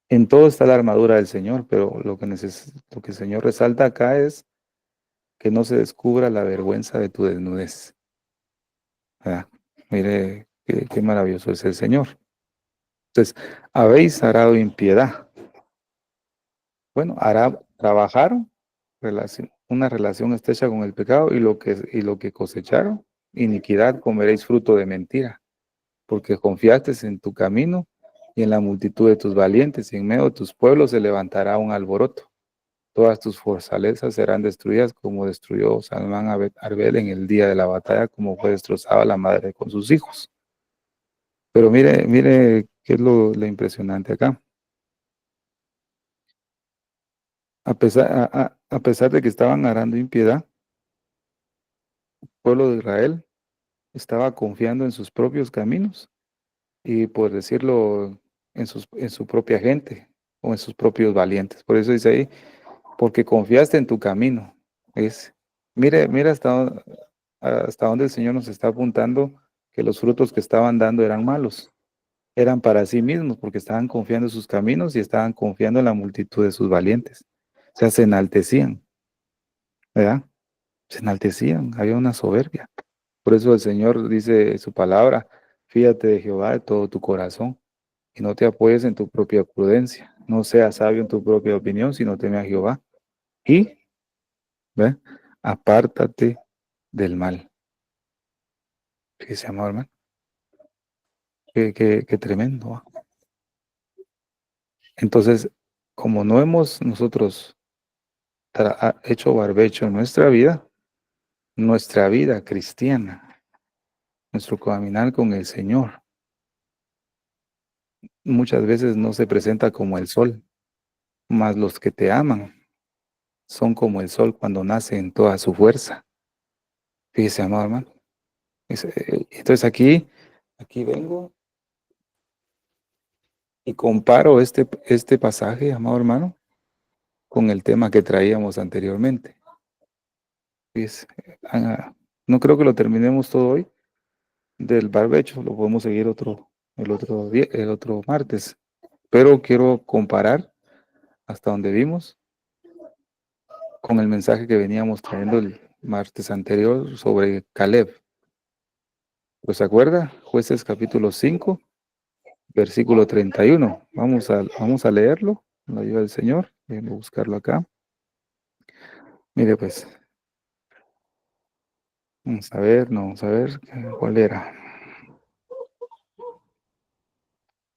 en todo está la armadura del Señor, pero lo que el Señor resalta acá es que no se descubra la vergüenza de tu desnudez. ¿Verdad? Mire qué maravilloso es el Señor. Entonces, habéis arado impiedad. Bueno, trabajaron una relación estrecha con el pecado y lo que cosecharon, iniquidad, comeréis fruto de mentira, porque confiaste en tu camino y en la multitud de tus valientes, y en medio de tus pueblos se levantará un alboroto. Todas tus fortalezas serán destruidas como destruyó Salmán Arbel en el día de la batalla, como fue destrozada la madre con sus hijos. Pero mire qué es lo impresionante acá. A pesar de que estaban arando impiedad, el pueblo de Israel estaba confiando en sus propios caminos y, por decirlo, en su propia gente o en sus propios valientes. Por eso dice ahí, porque confiaste en tu camino. Mire hasta dónde el Señor nos está apuntando que los frutos que estaban dando eran malos. Eran para sí mismos, porque estaban confiando en sus caminos y estaban confiando en la multitud de sus valientes. O sea, se enaltecían, ¿verdad? Se enaltecían, había una soberbia. Por eso el Señor dice su palabra, fíate de Jehová de todo tu corazón y no te apoyes en tu propia prudencia. No seas sabio en tu propia opinión, sino teme a Jehová. Y, ¿ve? Apártate del mal. Fíjese, amado hermano, qué tremendo. ¿Va? Entonces, como no hemos nosotros hecho barbecho en nuestra vida cristiana, nuestro caminar con el Señor, muchas veces no se presenta como el sol, mas los que te aman son como el sol cuando nace en toda su fuerza. Fíjese, amado hermano. Entonces aquí vengo y comparo este pasaje, amado hermano, con el tema que traíamos anteriormente. Fíjese, no creo que lo terminemos todo hoy del barbecho, lo podemos seguir el otro martes, pero quiero comparar hasta donde vimos con el mensaje que veníamos trayendo el martes anterior sobre Caleb. ¿Pues se acuerda? Jueces capítulo 5, versículo 31. Vamos a leerlo, con la ayuda del Señor. Déjenme buscarlo acá. Mire pues, vamos a ver, ¿cuál era?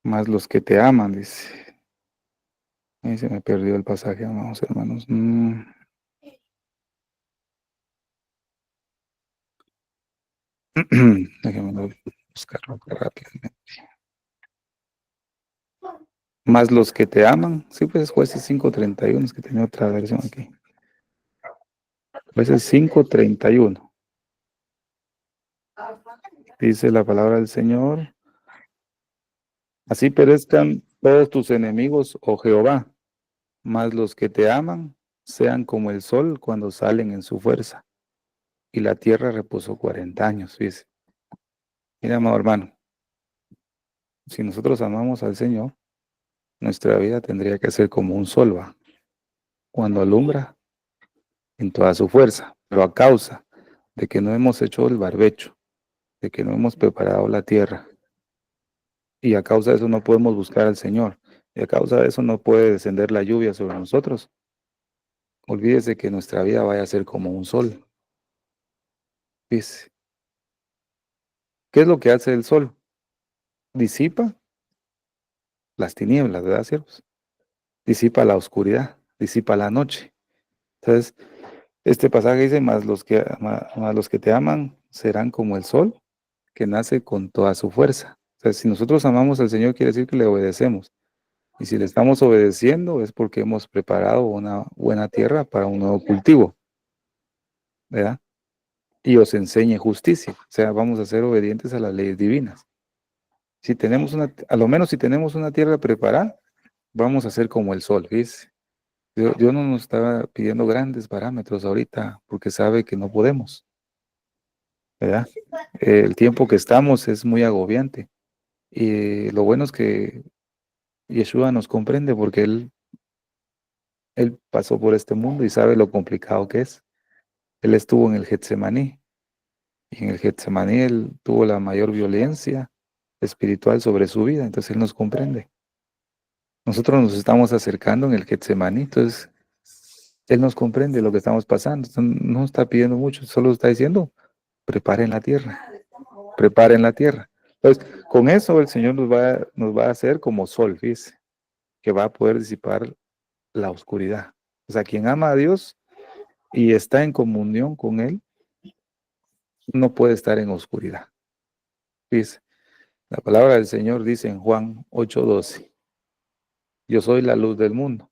Más los que te aman, dice. Ahí se me perdió el pasaje, amados hermanos. Déjenme buscarlo acá rápidamente. Más los que te aman. Sí, pues Jueces 5:31, es que tenía otra versión aquí. Jueces 5:31. Dice la palabra del Señor. Así perezcan todos tus enemigos, oh Jehová, mas los que te aman sean como el sol cuando salen en su fuerza. Y la tierra reposó 40 años, dice. Mira, amado hermano, si nosotros amamos al Señor, nuestra vida tendría que ser como un sol, ¿va? Cuando alumbra en toda su fuerza, pero a causa de que no hemos hecho el barbecho, de que no hemos preparado la tierra, y a causa de eso no podemos buscar al Señor, y a causa de eso no puede descender la lluvia sobre nosotros. Olvídese que nuestra vida vaya a ser como un sol. Dice, ¿qué es lo que hace el sol? Disipa las tinieblas, ¿verdad, siervos? Disipa la oscuridad, disipa la noche. Entonces, este pasaje dice, más los que te aman serán como el sol que nace con toda su fuerza. O sea, si nosotros amamos al Señor, quiere decir que le obedecemos. Y si le estamos obedeciendo es porque hemos preparado una buena tierra para un nuevo cultivo, ¿verdad? Y os enseñe justicia. O sea, vamos a ser obedientes a las leyes divinas. Si tenemos a lo menos si tenemos una tierra preparada, vamos a ser como el sol, ¿ves? Dios no nos está pidiendo grandes parámetros ahorita porque sabe que no podemos. ¿verdad? El tiempo que estamos es muy agobiante. Y lo bueno es que Yeshua nos comprende porque él pasó por este mundo y sabe lo complicado que es. Él estuvo en el Getsemaní y en el Getsemaní él tuvo la mayor violencia espiritual sobre su vida, entonces él nos comprende. Nosotros nos estamos acercando en el Getsemaní, entonces él nos comprende lo que estamos pasando. Entonces, no está pidiendo mucho, solo está diciendo, preparen la tierra, preparen la tierra. Entonces, con eso el Señor nos va a hacer como sol, fíjese, que va a poder disipar la oscuridad. O sea, quien ama a Dios y está en comunión con Él, no puede estar en oscuridad. Fíjese, la palabra del Señor dice en Juan 8:12, yo soy la luz del mundo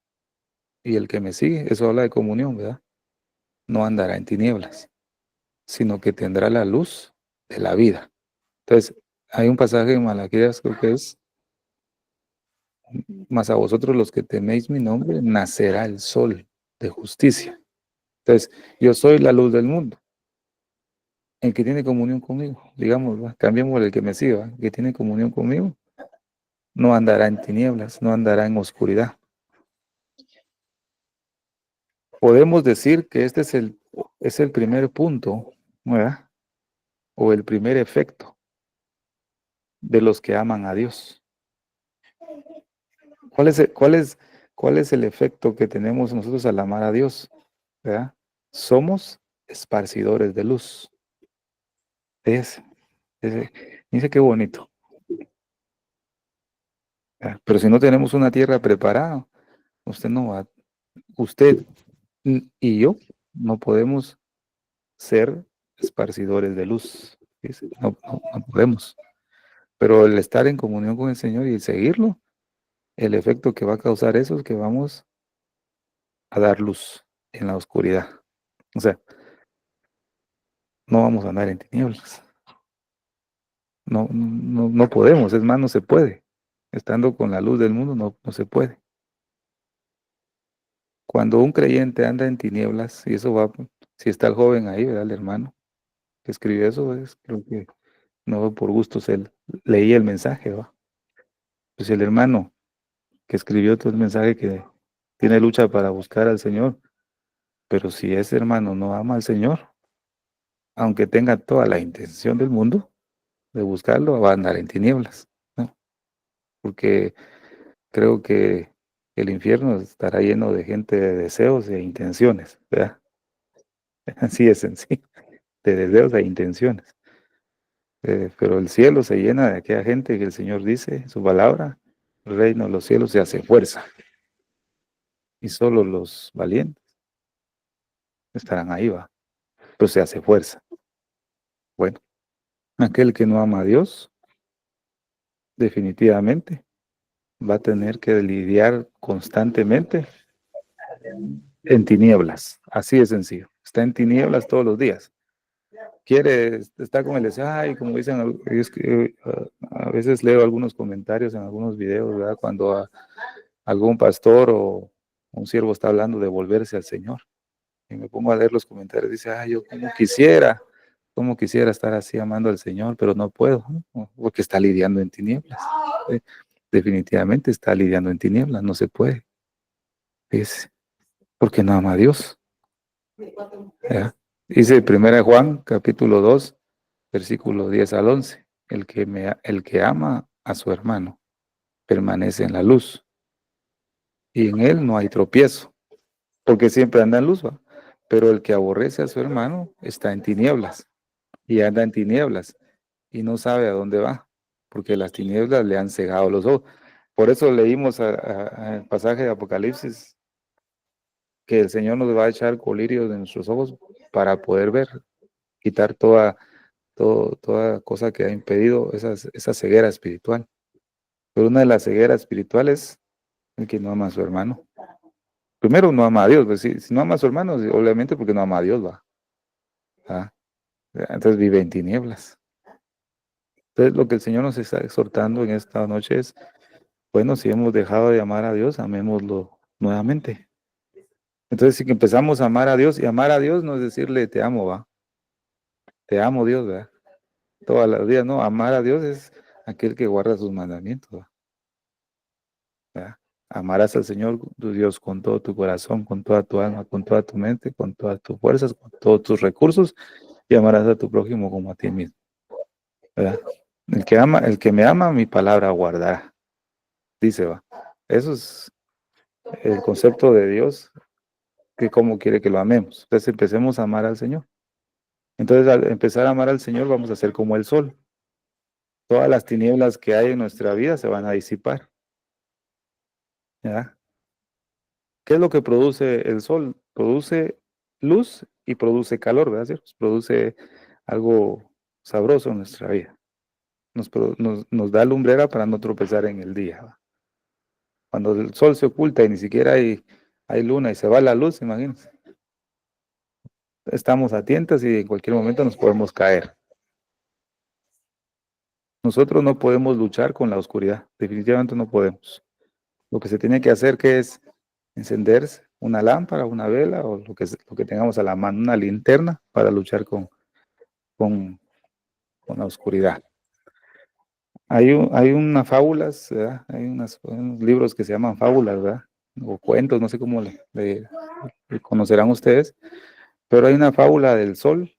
y el que me sigue, eso habla de comunión, ¿verdad? No andará en tinieblas, sino que tendrá la luz de la vida. Entonces, hay un pasaje en Malaquías, creo que es, mas a vosotros los que teméis mi nombre, nacerá el sol de justicia. Entonces, yo soy la luz del mundo. El que tiene comunión conmigo, digamos, ¿va? Cambiemos el que me siga, ¿va? El que tiene comunión conmigo, no andará en tinieblas, no andará en oscuridad. Podemos decir que este es el primer punto, ¿verdad? O el primer efecto de los que aman a Dios. ¿Cuál es cuál es el efecto que tenemos nosotros al amar a Dios? ¿Verdad? Somos esparcidores de luz. Es, dice qué bonito. ¿Verdad? Pero si no tenemos una tierra preparada, usted no va, usted y yo no podemos ser esparcidores de luz. Dice, no podemos. Pero el estar en comunión con el Señor y seguirlo, el efecto que va a causar eso es que vamos a dar luz en la oscuridad. O sea, no vamos a andar en tinieblas. No podemos, es más, no se puede. Estando con la luz del mundo, no se puede. Cuando un creyente anda en tinieblas, y eso va, si está el joven ahí, ¿verdad? El hermano que escribió eso, creo que no por gustos él leía el mensaje, ¿va? Pues el hermano que escribió todo el mensaje que tiene lucha para buscar al Señor, pero si ese hermano no ama al Señor, aunque tenga toda la intención del mundo de buscarlo, va a andar en tinieblas, ¿no? Porque creo que el infierno estará lleno de gente de deseos e intenciones, ¿verdad? Así es sencillo, de deseos e intenciones. Pero el cielo se llena de aquella gente que el Señor dice en su palabra, el reino de los cielos se hace fuerza y solo los valientes estarán ahí, va, pero se hace fuerza. Bueno, aquel que no ama a Dios, definitivamente va a tener que lidiar constantemente en tinieblas, así de sencillo. Está en tinieblas todos los días. Quiere, está con el deseo, ay, como dicen, es que, a veces leo algunos comentarios en algunos videos, ¿verdad? Cuando algún pastor o un siervo está hablando de volverse al Señor. Y me pongo a leer los comentarios, dice, ay, yo como quisiera estar así amando al Señor, pero no puedo, ¿no? Porque está lidiando en tinieblas. ¿Sí? Definitivamente está lidiando en tinieblas, no se puede. Es porque no ama a Dios. ¿Ya? Dice 1 Juan, capítulo 2, versículo 10 al 11. El que ama a su hermano permanece en la luz y en él no hay tropiezo, porque siempre anda en luz, ¿va? Pero el que aborrece a su hermano está en tinieblas y anda en tinieblas y no sabe a dónde va, porque las tinieblas le han cegado los ojos. Por eso leímos el pasaje de Apocalipsis que el Señor nos va a echar colirios de nuestros ojos para poder ver, quitar toda cosa que ha impedido esa ceguera espiritual. Pero una de las cegueras espirituales es el que no ama a su hermano. Primero no ama a Dios, pues si no ama a su hermano, obviamente porque no ama a Dios, va. ¿Ah? Entonces vive en tinieblas. Entonces lo que el Señor nos está exhortando en esta noche es, bueno, si hemos dejado de amar a Dios, amémoslo nuevamente. Entonces si empezamos a amar a Dios, y amar a Dios no es decirle te amo, va. Te amo, Dios, ¿verdad? Todos los días, ¿no? Amar a Dios es aquel que guarda sus mandamientos, ¿verdad? Amarás al Señor tu Dios con todo tu corazón, con toda tu alma, con toda tu mente, con todas tus fuerzas, con todos tus recursos, y amarás a tu prójimo como a ti mismo, ¿verdad? El que me ama, mi palabra guardará, dice, va. Eso es el concepto de Dios, que cómo quiere que lo amemos. Entonces empecemos a amar al Señor. Entonces, al empezar a amar al Señor, vamos a ser como el sol. Todas las tinieblas que hay en nuestra vida se van a disipar, ¿verdad? ¿Qué es lo que produce el sol? Produce luz y produce calor, ¿verdad? ¿Cierto? Produce algo sabroso en nuestra vida. Nos da lumbrera para no tropezar en el día, ¿va? Cuando el sol se oculta y ni siquiera hay luna y se va la luz, imagínense. Estamos a tientas y en cualquier momento nos podemos caer. Nosotros no podemos luchar con la oscuridad, definitivamente no podemos. Lo que se tiene que hacer que es encenderse una lámpara, una vela o lo que tengamos a la mano, una linterna para luchar con, con la oscuridad. Hay unas fábulas, ¿verdad? Hay unos libros que se llaman fábulas, ¿verdad? O cuentos, no sé cómo le conocerán ustedes, pero hay una fábula del sol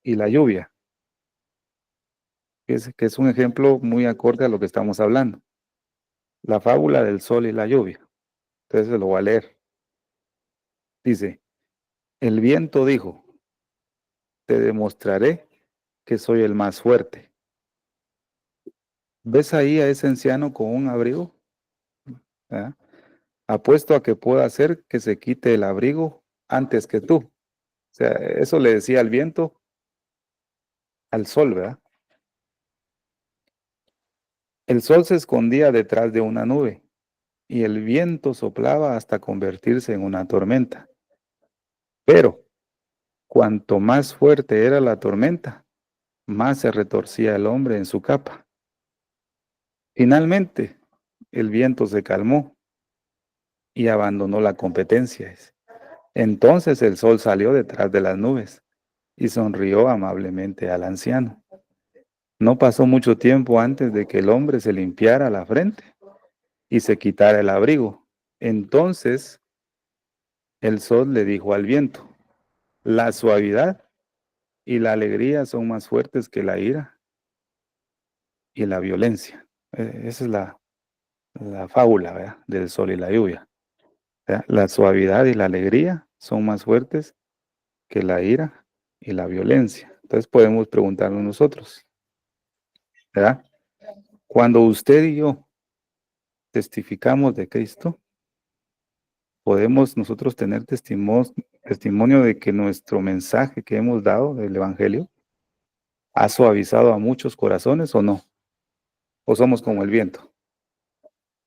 y la lluvia, que es un ejemplo muy acorde a lo que estamos hablando. La fábula del sol y la lluvia. Entonces se lo voy a leer. Dice, el viento dijo, te demostraré que soy el más fuerte. ¿Ves ahí a ese anciano con un abrigo? ¿Ah? Apuesto a que pueda hacer que se quite el abrigo antes que tú. O sea, eso le decía al viento, al sol, ¿verdad? El sol se escondía detrás de una nube y el viento soplaba hasta convertirse en una tormenta. Pero cuanto más fuerte era la tormenta, más se retorcía el hombre en su capa. Finalmente, el viento se calmó y abandonó la competencia. Entonces el sol salió detrás de las nubes y sonrió amablemente al anciano. No pasó mucho tiempo antes de que el hombre se limpiara la frente y se quitara el abrigo. Entonces el sol le dijo al viento, la suavidad y la alegría son más fuertes que la ira y la violencia. Esa es la fábula, ¿verdad? Del sol y la lluvia, ¿verdad? La suavidad y la alegría son más fuertes que la ira y la violencia. Entonces podemos preguntarnos nosotros, ¿verdad? Cuando usted y yo testificamos de Cristo, podemos nosotros tener testimonio de que nuestro mensaje que hemos dado del Evangelio ha suavizado a muchos corazones o no, o somos como el viento,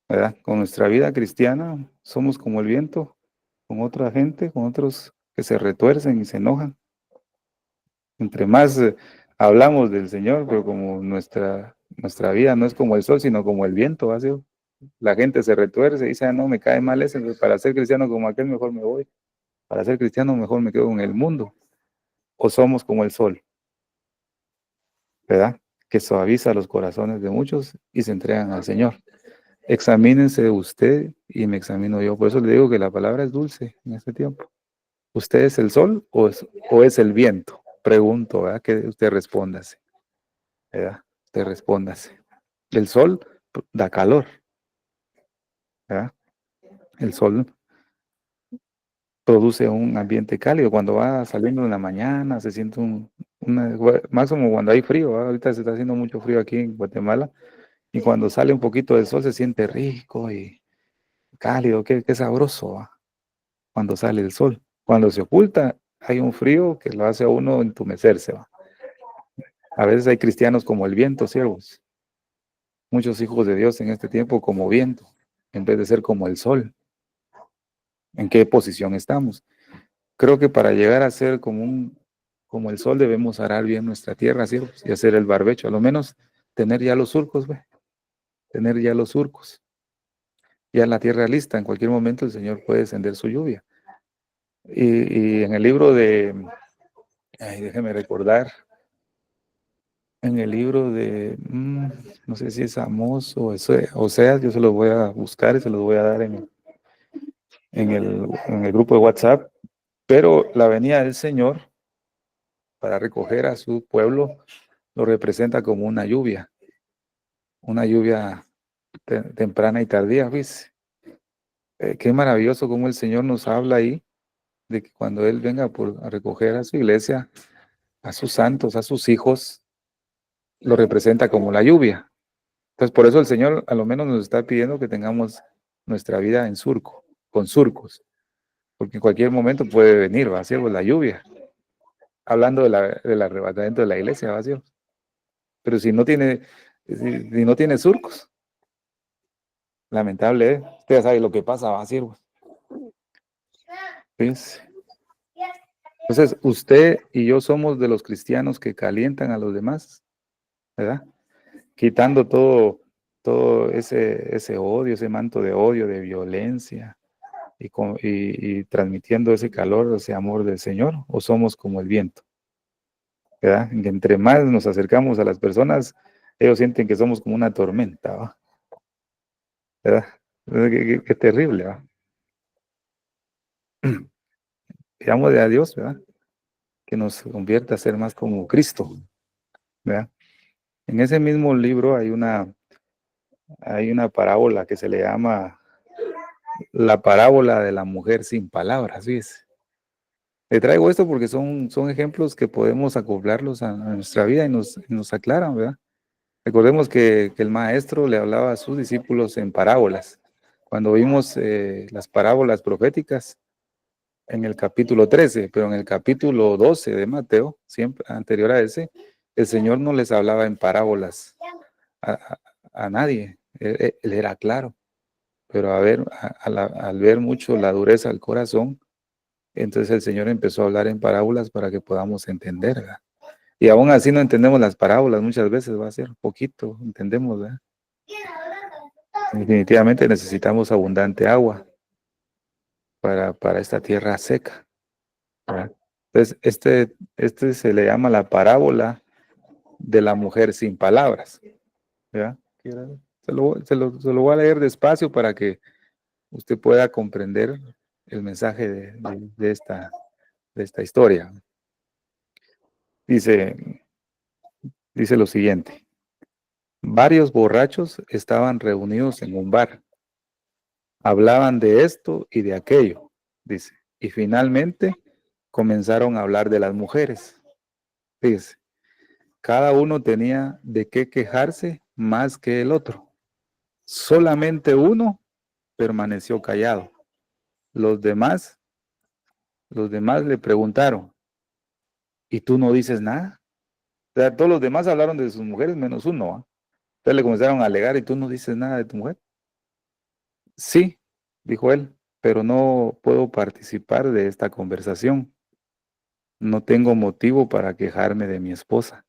¿verdad? Con nuestra vida cristiana somos como el viento, con otra gente, con otros que se retuercen y se enojan. Entre más hablamos del Señor, pero como nuestra vida no es como el sol, sino como el viento, ¿va? ¿Sí? La gente se retuerce y dice, ah, no, me cae mal ese, pues, para ser cristiano como aquel mejor me voy. Para ser cristiano mejor me quedo en el mundo. O somos como el sol, ¿verdad? Que suaviza los corazones de muchos y se entregan al Señor. Examínense usted y me examino yo. Por eso le digo que la palabra es dulce en este tiempo. ¿Usted es el sol o es el viento? Pregunto, ¿verdad? Que usted respóndase, ¿verdad? Usted respóndase. El sol da calor, ¿verdad? El sol produce un ambiente cálido. Cuando va saliendo en la mañana, se siente más como cuando hay frío, ¿verdad? Ahorita se está haciendo mucho frío aquí en Guatemala, y cuando sale un poquito del sol se siente rico y cálido, qué sabroso, ¿va? Cuando sale el sol. Cuando se oculta, hay un frío que lo hace a uno entumecerse, ¿va? A veces hay cristianos como el viento, siervos. Muchos hijos de Dios en este tiempo como viento, en vez de ser como el sol. ¿En qué posición estamos? Creo que para llegar a ser como el sol debemos arar bien nuestra tierra, siervos, y hacer el barbecho, a lo menos tener ya los surcos, ve, tener ya los surcos, ya la tierra lista, en cualquier momento el Señor puede descender su lluvia. Y en el libro Ay, déjeme recordar, en el libro de, no sé si es Amós o Oseas, yo se los voy a buscar y se los voy a dar en el grupo de WhatsApp, pero la venida del Señor para recoger a su pueblo lo representa como una lluvia temprana y tardía, ¿ves? Qué maravilloso cómo el Señor nos habla ahí de que cuando Él venga a recoger a su iglesia, a sus santos, a sus hijos, lo representa como la lluvia. Entonces, por eso el Señor a lo menos nos está pidiendo que tengamos nuestra vida en surco, con surcos, porque en cualquier momento puede venir, va a ser la lluvia. Hablando del arrebatamiento de la iglesia, va a ser. Pero si no tiene surcos, lamentable, ¿eh? Usted ya sabe lo que pasa, va a ser. ¿Ves? Entonces, usted y yo somos de los cristianos que calientan a los demás, ¿verdad? Quitando todo ese odio, ese manto de odio, de violencia, y transmitiendo ese calor, ese amor del Señor, o somos como el viento, ¿verdad? Que entre más nos acercamos a las personas, ellos sienten que somos como una tormenta, ¿va? ¿Verdad? Qué terrible, ¿va? Pidámosle a Dios, ¿verdad? Que nos convierta a ser más como Cristo, ¿verdad? En ese mismo libro hay una parábola que se le llama la parábola de la mujer sin palabras, ¿ves? Le traigo esto porque son ejemplos que podemos acoplarlos a nuestra vida y nos aclaran, ¿verdad? Recordemos que el maestro le hablaba a sus discípulos en parábolas. Cuando vimos las parábolas proféticas en el capítulo 13, pero en el capítulo 12 de Mateo, siempre anterior a ese, el Señor no les hablaba en parábolas a, a- a nadie. Él era claro, pero al ver mucho la dureza del corazón, entonces el Señor empezó a hablar en parábolas para que podamos entender, ¿verdad? Y aún así no entendemos las parábolas, muchas veces va a ser poquito, entendemos, ¿verdad? Definitivamente necesitamos abundante agua para esta tierra seca, ¿verdad? Entonces, este se le llama la parábola de la mujer sin palabras, ¿verdad? Se lo voy a leer despacio para que usted pueda comprender el mensaje de esta historia. Dice, dice lo siguiente: varios borrachos estaban reunidos en un bar. Hablaban de esto y de aquello, dice. Y finalmente comenzaron a hablar de las mujeres. Dice, cada uno tenía de qué quejarse más que el otro. Solamente uno permaneció callado. Los demás, los demás le preguntaron, ¿y tú no dices nada? O sea, todos los demás hablaron de sus mujeres menos uno, ¿va? Entonces le comenzaron a alegar, ¿y tú no dices nada de tu mujer? Sí, dijo él, pero no puedo participar de esta conversación. No tengo motivo para quejarme de mi esposa.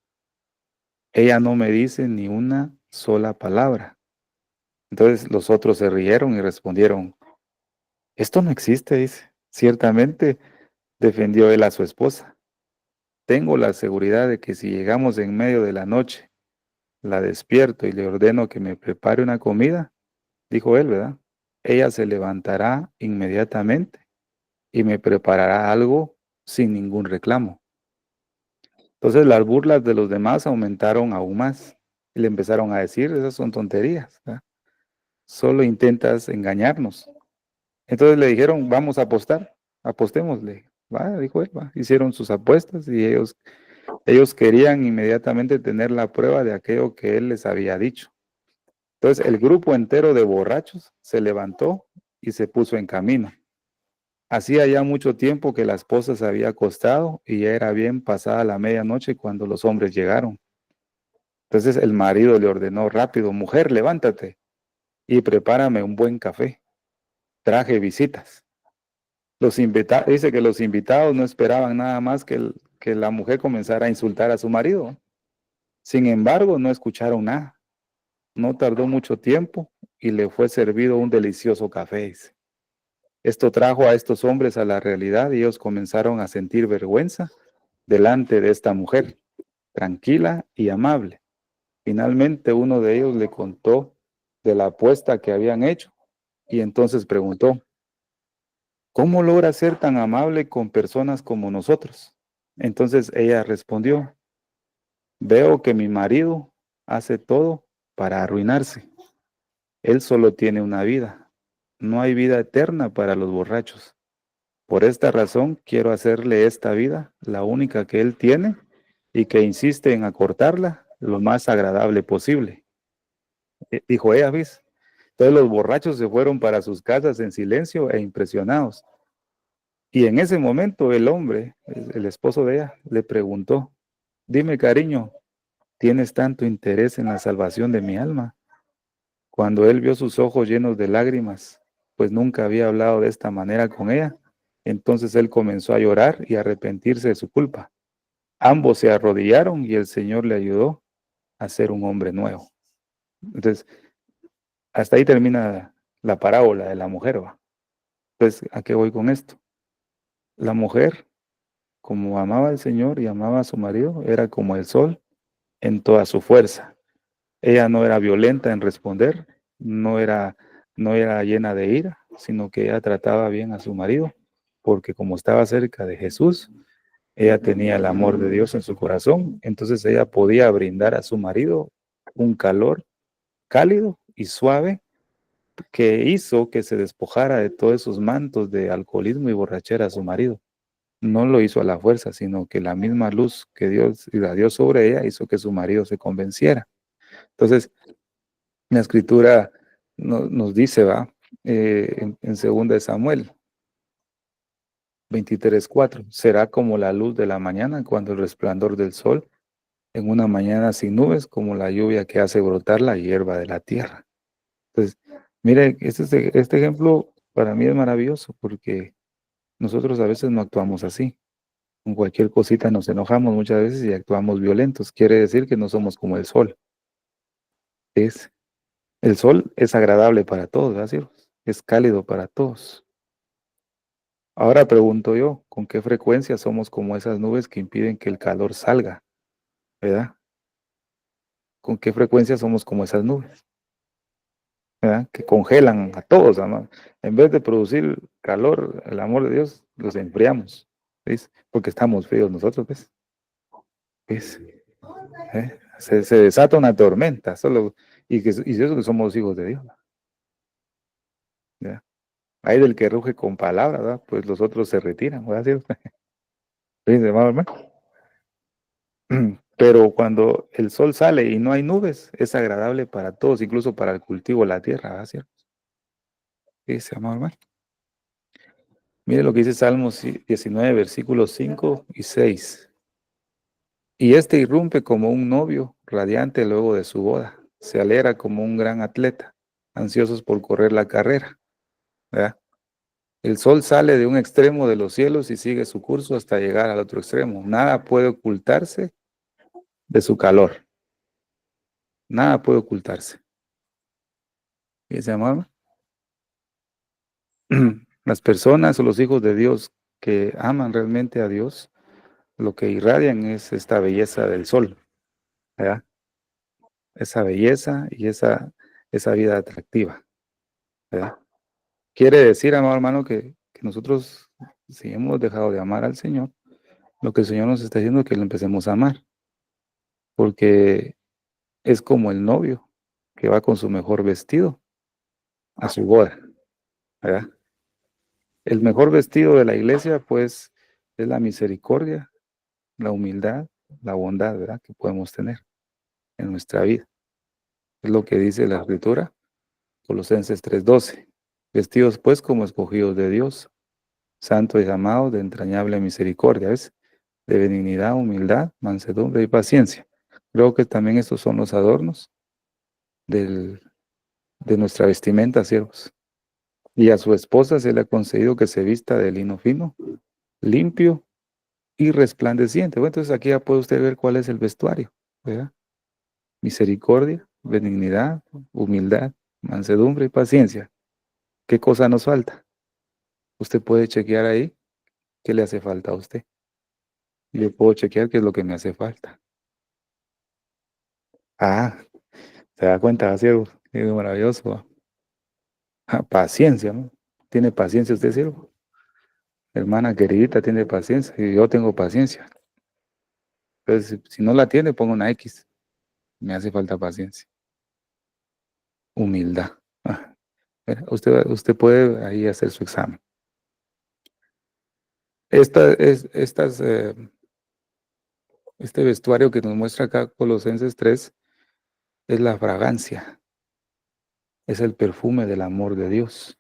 Ella no me dice ni una sola palabra. Entonces los otros se rieron y respondieron, esto no existe, dice. Ciertamente, defendió él a su esposa. Tengo la seguridad de que si llegamos en medio de la noche, la despierto y le ordeno que me prepare una comida, dijo él, ¿verdad? Ella se levantará inmediatamente y me preparará algo sin ningún reclamo. Entonces las burlas de los demás aumentaron aún más y le empezaron a decir, esas son tonterías, ¿verdad? Solo intentas engañarnos. Entonces le dijeron, vamos a apostar, apostémosle. Va, dijo él, va. Hicieron sus apuestas y ellos querían inmediatamente tener la prueba de aquello que él les había dicho. Entonces el grupo entero de borrachos se levantó y se puso en camino. Hacía ya mucho tiempo que la esposa se había acostado y ya era bien pasada la medianoche cuando los hombres llegaron. Entonces el marido le ordenó rápido, mujer, levántate y prepárame un buen café. Traje visitas. Dice que los invitados no esperaban nada más que la mujer comenzara a insultar a su marido. Sin embargo, no escucharon nada. No tardó mucho tiempo y le fue servido un delicioso café, dice. Esto trajo a estos hombres a la realidad y ellos comenzaron a sentir vergüenza delante de esta mujer, tranquila y amable. Finalmente uno de ellos le contó de la apuesta que habían hecho y entonces preguntó, ¿cómo logra ser tan amable con personas como nosotros? Entonces ella respondió, veo que mi marido hace todo para arruinarse. Él solo tiene una vida. No hay vida eterna para los borrachos. Por esta razón quiero hacerle esta vida, la única que él tiene, y que insiste en acortarla lo más agradable posible. Dijo ella, ¿ves? Entonces los borrachos se fueron para sus casas en silencio e impresionados. Y en ese momento el hombre, el esposo de ella, le preguntó, dime cariño, ¿tienes tanto interés en la salvación de mi alma? Cuando él vio sus ojos llenos de lágrimas, pues nunca había hablado de esta manera con ella, entonces él comenzó a llorar y a arrepentirse de su culpa. Ambos se arrodillaron y el Señor le ayudó a ser un hombre nuevo. Entonces, hasta ahí termina la parábola de la mujer, ¿va? Entonces, ¿a qué voy con esto? La mujer, como amaba al Señor y amaba a su marido, era como el sol en toda su fuerza. Ella no era violenta en responder, no era llena de ira, sino que ella trataba bien a su marido, porque como estaba cerca de Jesús, ella tenía el amor de Dios en su corazón, entonces ella podía brindar a su marido un calor cálido y suave que hizo que se despojara de todos esos mantos de alcoholismo y borrachera a su marido. No lo hizo a la fuerza, sino que la misma luz que Dios irradió sobre ella hizo que su marido se convenciera. Entonces, la escritura nos dice, va, en 2 de Samuel 23:4, será como la luz de la mañana cuando el resplandor del sol, en una mañana sin nubes, como la lluvia que hace brotar la hierba de la tierra. Entonces, mire, este ejemplo para mí es maravilloso porque nosotros a veces no actuamos así. Con cualquier cosita nos enojamos muchas veces y actuamos violentos. Quiere decir que no somos como el sol. El sol es agradable para todos, ¿verdad, siervos? Es cálido para todos. Ahora pregunto yo, ¿con qué frecuencia somos como esas nubes que impiden que el calor salga? ¿Verdad? ¿Con qué frecuencia somos como esas nubes? ¿Verdad? Que congelan a todos, ¿no? En vez de producir calor, el amor de Dios, los enfriamos, ¿ves? Porque estamos fríos nosotros, ¿ves? ¿Ves? Se desata una tormenta, y eso que somos hijos de Dios, ¿verdad? Hay del que ruge con palabras, ¿verdad? Pues los otros se retiran, ¿verdad? ¿Cierto? ¿Ves, hermano? Pero cuando el sol sale y no hay nubes, es agradable para todos, incluso para el cultivo de la tierra, ¿verdad? ¿Cierto? Dice, amado hermano. Mire lo que dice Salmos 19, versículos 5 y 6. Y este irrumpe como un novio radiante luego de su boda. Se alegra como un gran atleta, ansiosos por correr la carrera, ¿verdad? El sol sale de un extremo de los cielos y sigue su curso hasta llegar al otro extremo. Nada puede ocultarse de su calor. Nada puede ocultarse. ¿Y se llama? Las personas o los hijos de Dios que aman realmente a Dios, lo que irradian es esta belleza del sol, ¿verdad? Esa belleza y esa vida atractiva, ¿verdad? Quiere decir, amado hermano, que nosotros, si hemos dejado de amar al Señor, lo que el Señor nos está diciendo es que lo empecemos a amar, porque es como el novio que va con su mejor vestido a su boda, ¿verdad? El mejor vestido de la iglesia, pues, es la misericordia, la humildad, la bondad, ¿verdad? Que podemos tener en nuestra vida. Es lo que dice la Escritura, Colosenses 3:12. Vestidos, pues, como escogidos de Dios, santos y amados de entrañable misericordia, ¿ves? De benignidad, humildad, mansedumbre y paciencia. Creo que también estos son los adornos de nuestra vestimenta, siervos. Y a su esposa se le ha concedido que se vista de lino fino, limpio y resplandeciente. Bueno, entonces aquí ya puede usted ver cuál es el vestuario, ¿verdad? Misericordia, benignidad, humildad, mansedumbre y paciencia. ¿Qué cosa nos falta? Usted puede chequear ahí qué le hace falta a usted. Yo puedo chequear qué es lo que me hace falta. Ah, se da cuenta, siervo. Es maravilloso. ¿Va? Ah, paciencia, ¿no? ¿Tiene paciencia usted, siervo? Hermana queridita, tiene paciencia y yo tengo paciencia. Entonces, si no la tiene, pongo una X. Me hace falta paciencia. Humildad. Ah, mira, usted puede ahí hacer su examen. Este vestuario que nos muestra acá Colosenses 3 es la fragancia, es el perfume del amor de Dios.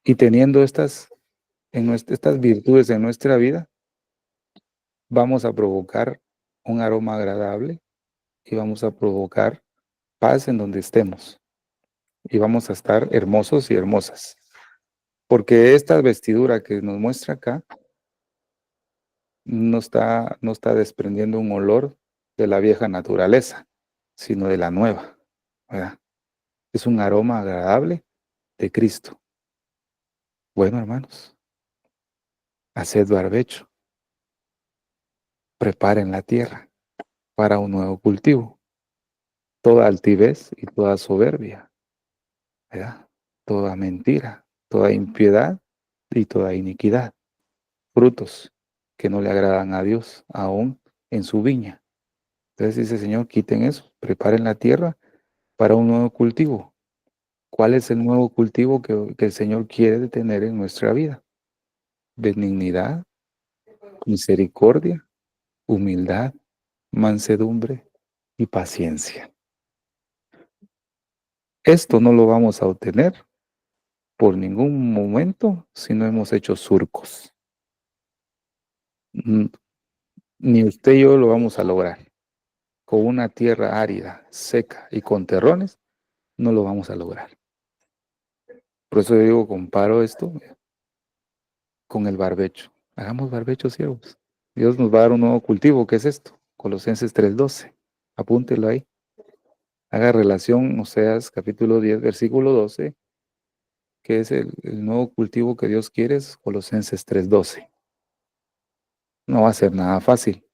Y teniendo estas virtudes en nuestra vida, vamos a provocar un aroma agradable y vamos a provocar paz en donde estemos. Y vamos a estar hermosos y hermosas. Porque esta vestidura que nos muestra acá no está desprendiendo un olor de la vieja naturaleza, sino de la nueva, ¿verdad? Es un aroma agradable de Cristo. Bueno, hermanos, haced barbecho, preparen la tierra para un nuevo cultivo. Toda altivez y toda soberbia, ¿verdad? Toda mentira, toda impiedad y toda iniquidad. Frutos que no le agradan a Dios, aún en su viña. Entonces dice, Señor, quiten eso, preparen la tierra para un nuevo cultivo. ¿Cuál es el nuevo cultivo que el Señor quiere tener en nuestra vida? Benignidad, misericordia, humildad, mansedumbre y paciencia. Esto no lo vamos a obtener por ningún momento si no hemos hecho surcos. Ni usted y yo lo vamos a lograr. Con una tierra árida, seca y con terrones, no lo vamos a lograr. Por eso yo digo, comparo esto con el barbecho. Hagamos barbecho, siervos. Dios nos va a dar un nuevo cultivo. ¿Qué es esto? Colosenses 3:12. Apúntelo ahí. Haga relación, Oseas capítulo 10, versículo 12, que es el nuevo cultivo que Dios quiere, es Colosenses 3:12. No va a ser nada fácil,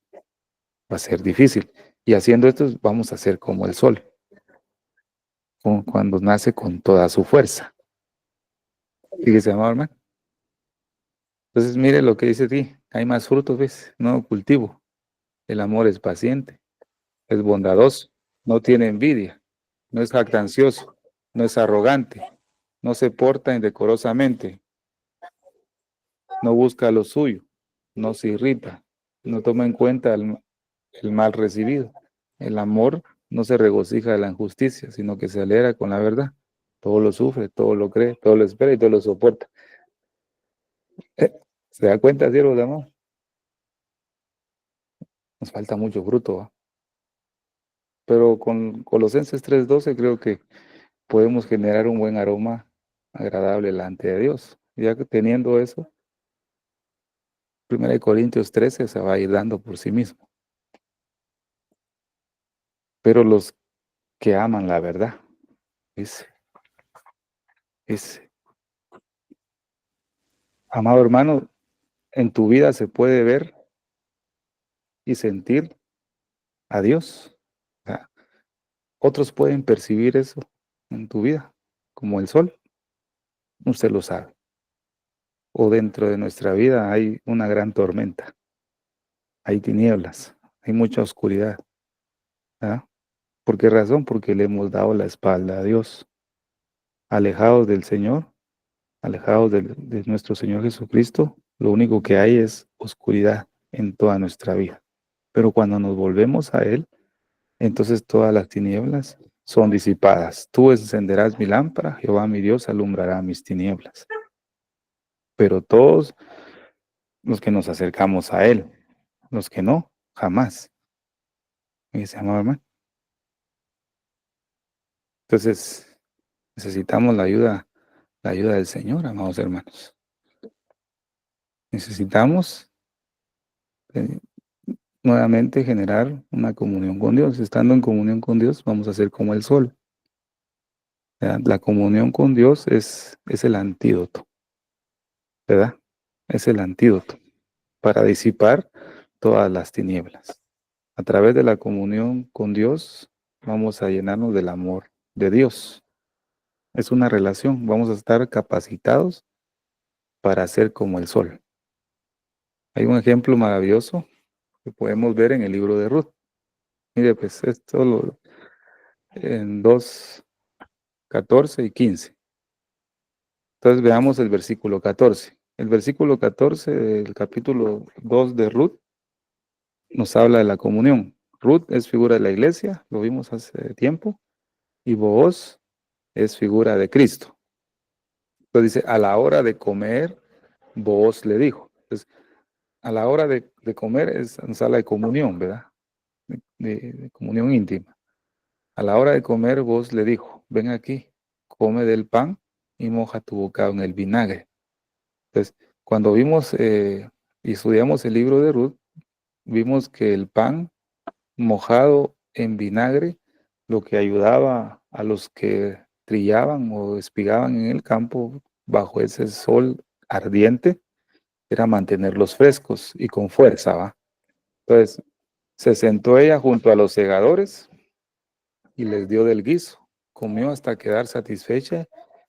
va a ser difícil. Y haciendo esto vamos a ser como el sol, cuando nace con toda su fuerza. Fíjese, amado hermano. Entonces, mire lo que dice aquí. Hay más frutos, ¿ves? Nuevo cultivo. El amor es paciente, es bondadoso, no tiene envidia, no es jactancioso, no es arrogante, no se porta indecorosamente, no busca lo suyo, no se irrita, no toma en cuenta el mal recibido. El amor no se regocija de la injusticia, sino que se alegra con la verdad. Todo lo sufre, todo lo cree, todo lo espera y todo lo soporta. ¿Se da cuenta, siervo de amor? Nos falta mucho fruto, ¿va? Pero con Colosenses 3:12 creo que podemos generar un buen aroma agradable delante de Dios. Ya que teniendo eso, 1 Corintios 13 se va a ir dando por sí mismo. Pero los que aman la verdad, ese, amado hermano, en tu vida se puede ver y sentir a Dios. O sea, otros pueden percibir eso en tu vida, como el sol, usted lo sabe. O dentro de nuestra vida hay una gran tormenta, hay tinieblas, hay mucha oscuridad. ¿Ah? ¿Por qué razón? Porque le hemos dado la espalda a Dios. Alejados del Señor, alejados de nuestro Señor Jesucristo, lo único que hay es oscuridad en toda nuestra vida. Pero cuando nos volvemos a Él, entonces todas las tinieblas son disipadas. Tú encenderás mi lámpara, Jehová mi Dios alumbrará mis tinieblas. Pero todos los que nos acercamos a Él, los que no, jamás. ¿Me dice, amado hermano? Entonces, necesitamos la ayuda del Señor, amados hermanos. Necesitamos eh, nuevamente generar una comunión con Dios. Estando en comunión con Dios, vamos a ser como el sol. ¿Verdad? La comunión con Dios es el antídoto, ¿verdad? Es el antídoto para disipar todas las tinieblas. A través de la comunión con Dios, vamos a llenarnos del amor de Dios. Es una relación, vamos a estar capacitados para ser como el sol. Hay un ejemplo maravilloso que podemos ver en el libro de Ruth. Mire, pues esto en 2, 14 y 15. Entonces veamos el versículo 14. El versículo 14 del capítulo 2 de Ruth nos habla de la comunión. Ruth es figura de la iglesia, lo vimos hace tiempo, y Booz es figura de Cristo. Entonces dice, a la hora de comer, Booz le dijo. Entonces, a la hora de comer es en sala de comunión, ¿verdad? De comunión íntima. A la hora de comer, Booz le dijo, ven aquí, come del pan y moja tu bocado en el vinagre. Entonces, cuando vimos y estudiamos el libro de Ruth, vimos que el pan mojado en vinagre, lo que ayudaba a los que trillaban o espigaban en el campo bajo ese sol ardiente, era mantenerlos frescos y con fuerza, ¿va? Entonces, se sentó ella junto a los segadores y les dio del guiso. Comió hasta quedar satisfecha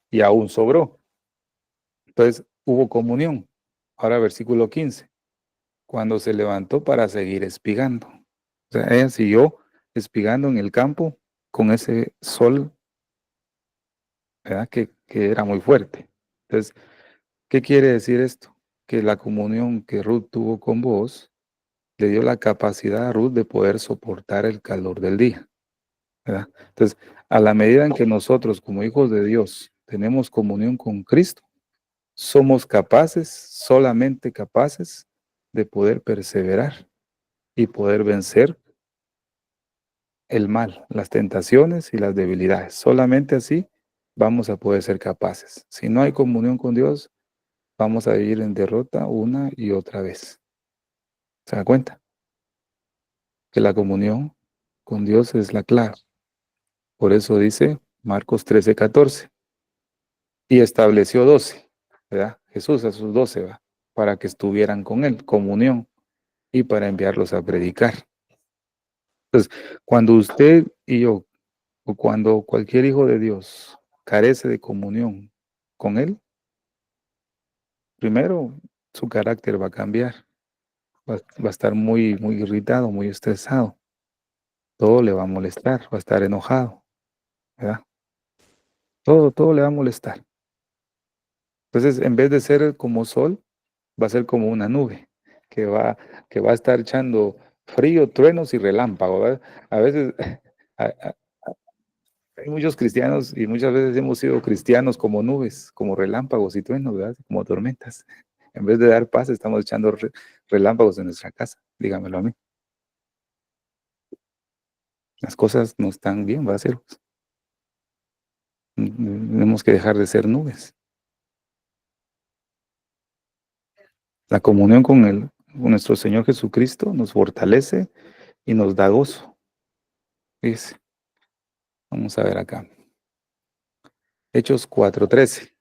y aún sobró. Entonces, hubo comunión. Ahora, versículo 15. Cuando se levantó para seguir espigando. O sea, ella siguió espigando en el campo con ese sol, ¿verdad? Que era muy fuerte. Entonces, ¿qué quiere decir esto? Que la comunión que Ruth tuvo con vos le dio la capacidad a Ruth de poder soportar el calor del día, ¿verdad? Entonces, a la medida en que nosotros, como hijos de Dios, tenemos comunión con Cristo, somos capaces, solamente capaces, de poder perseverar y poder vencer el mal, las tentaciones y las debilidades. Solamente así vamos a poder ser capaces. Si no hay comunión con Dios, vamos a vivir en derrota una y otra vez. ¿Se da cuenta? Que la comunión con Dios es la clave. Por eso dice Marcos 13:14. Y estableció 12, ¿verdad? Jesús a sus 12, ¿verdad? Para que estuvieran con él, comunión, y para enviarlos a predicar. Entonces, cuando usted y yo, o cuando cualquier hijo de Dios carece de comunión con él, primero su carácter va a cambiar, va a estar muy, muy irritado, muy estresado, todo le va a molestar, va a estar enojado, ¿verdad? Todo le va a molestar. Entonces, en vez de ser como sol, va a ser como una nube que va, que va a estar echando frío, truenos y relámpagos, ¿verdad? A veces a- hay muchos cristianos y muchas veces hemos sido cristianos como nubes, como relámpagos y truenos, ¿verdad? Como tormentas. En vez de dar paz, estamos echando relámpagos en nuestra casa. Dígamelo a mí. Las cosas no están bien, va a ser. Tenemos que dejar de ser nubes. La comunión con nuestro Señor Jesucristo nos fortalece y nos da gozo. Fíjese. Vamos a ver acá. Hechos 4:13.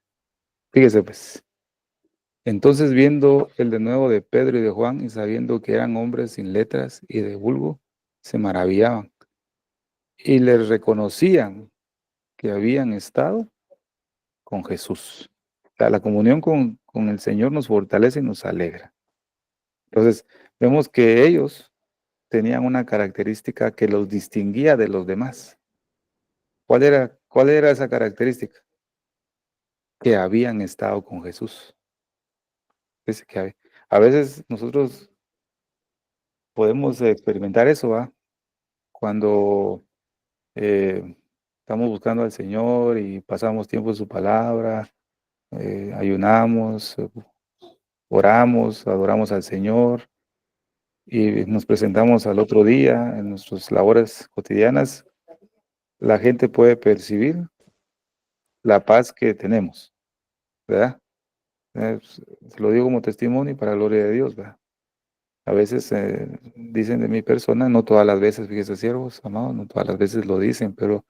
Fíjese pues. Entonces viendo el de nuevo de Pedro y de Juan y sabiendo que eran hombres sin letras y de vulgo, se maravillaban y les reconocían que habían estado con Jesús. O sea, la comunión con el Señor nos fortalece y nos alegra. Entonces, vemos que ellos tenían una característica que los distinguía de los demás. Cuál era esa característica? Que habían estado con Jesús. Dice que a veces nosotros podemos experimentar eso, ¿va? Cuando estamos buscando al Señor y pasamos tiempo en su palabra, ayunamos, oramos, adoramos al Señor y nos presentamos al otro día en nuestras labores cotidianas, la gente puede percibir la paz que tenemos, ¿verdad? Se lo digo como testimonio y para la gloria de Dios, ¿verdad? A veces dicen de mi persona, no todas las veces, fíjese, siervos, amados, no todas las veces lo dicen, pero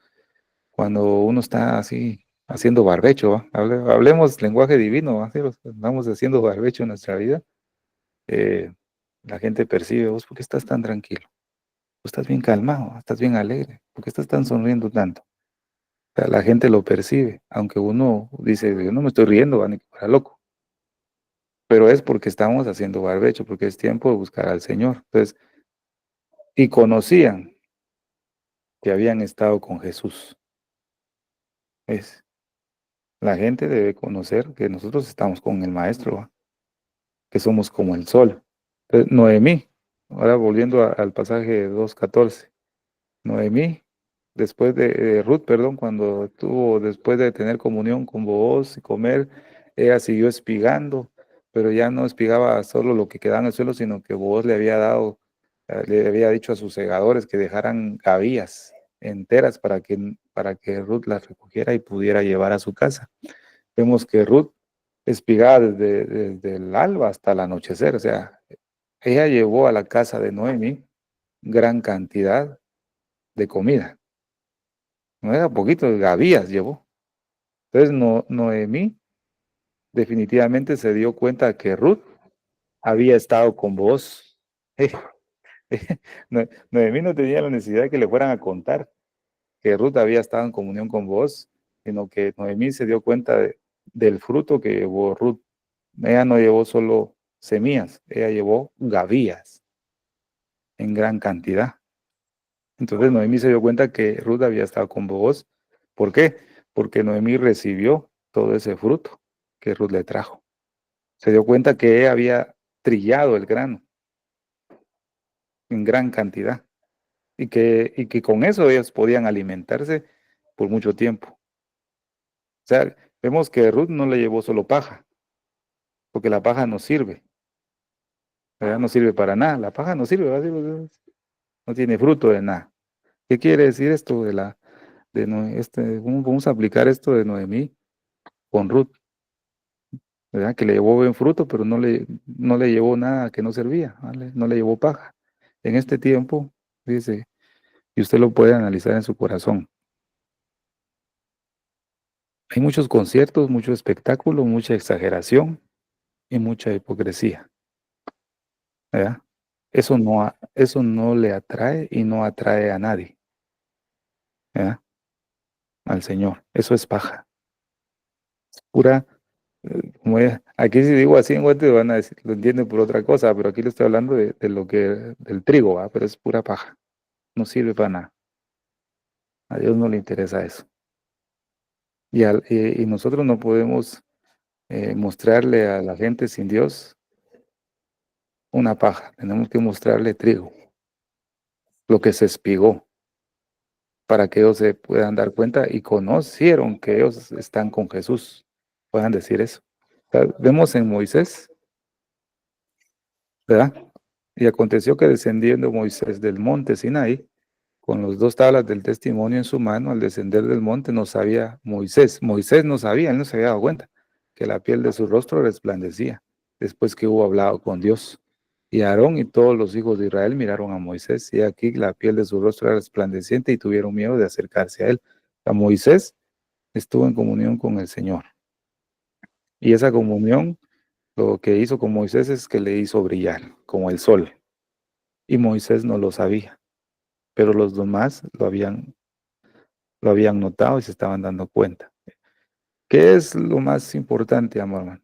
cuando uno está así haciendo barbecho, ¿va? Hablemos lenguaje divino, ¿va? Sí, andamos haciendo barbecho en nuestra vida, La gente percibe, vos, ¿por qué estás tan tranquilo? Vos estás bien calmado, estás bien alegre, ¿por qué estás tan sonriendo tanto? O sea, la gente lo percibe, aunque uno dice, yo no me estoy riendo, va, ni que fuera loco. Pero es porque estamos haciendo barbecho, porque es tiempo de buscar al Señor. Entonces, y conocían que habían estado con Jesús. Es, la gente debe conocer que nosotros estamos con el Maestro, ¿va? Que somos como el sol. Entonces, Noemí, ahora volviendo al pasaje 2:14, Noemí, después de Ruth, perdón, cuando tuvo, después de tener comunión con Booz y comer, ella siguió espigando, pero ya no espigaba solo lo que quedaba en el suelo, sino que Booz le había dado, le había dicho a sus segadores que dejaran gavillas enteras para que Ruth las recogiera y pudiera llevar a su casa. Vemos que Ruth espigaba desde el alba hasta el anochecer, o sea, ella llevó a la casa de Noemi gran cantidad de comida. No era poquito, gavillas llevó. Entonces Noemí definitivamente se dio cuenta que Ruth había estado con vos. Noemí no tenía la necesidad de que le fueran a contar que Ruth había estado en comunión con vos, sino que Noemí se dio cuenta del fruto que llevó Ruth. Ella no llevó solo semillas, ella llevó gavillas en gran cantidad. Entonces Noemí se dio cuenta que Ruth había estado con vos. ¿Por qué? Porque Noemí recibió todo ese fruto que Ruth le trajo. Se dio cuenta que ella había trillado el grano en gran cantidad y que con eso ellos podían alimentarse por mucho tiempo. O sea, vemos que Ruth no le llevó solo paja, porque la paja no sirve, ¿verdad? No sirve para nada. La paja no sirve, ¿verdad? No tiene fruto de nada. ¿Qué quiere decir esto vamos a aplicar esto de Noemí con Ruth, ¿verdad? Que le llevó buen fruto, pero no le llevó nada que no servía, ¿vale? No le llevó paja. En este tiempo, dice, y usted lo puede analizar en su corazón. Hay muchos conciertos, mucho espectáculo, mucha exageración y mucha hipocresía, ¿verdad? Eso no le atrae y no atrae a nadie, ¿verdad? Al Señor. Eso es paja. Pura, aquí si digo así en Guate van a decir, lo entienden por otra cosa, pero aquí le estoy hablando del trigo, ¿va? Pero es pura paja. No sirve para nada. A Dios no le interesa eso. Y nosotros no podemos mostrarle a la gente sin Dios una paja. Tenemos que mostrarle trigo, lo que se espigó, para que ellos se puedan dar cuenta y conocieron que ellos están con Jesús. Puedan decir eso. O sea, vemos en Moisés, ¿verdad? Y aconteció que descendiendo Moisés del monte Sinaí, con los dos tablas del testimonio en su mano, al descender del monte, no sabía Moisés no sabía, él no se había dado cuenta, que la piel de su rostro resplandecía, después que hubo hablado con Dios. Y Aarón y todos los hijos de Israel miraron a Moisés, y aquí la piel de su rostro era resplandeciente y tuvieron miedo de acercarse a él. A Moisés estuvo en comunión con el Señor. Y esa comunión, lo que hizo con Moisés es que le hizo brillar como el sol. Y Moisés no lo sabía, pero los demás lo habían notado y se estaban dando cuenta. ¿Qué es lo más importante, amor, hermano?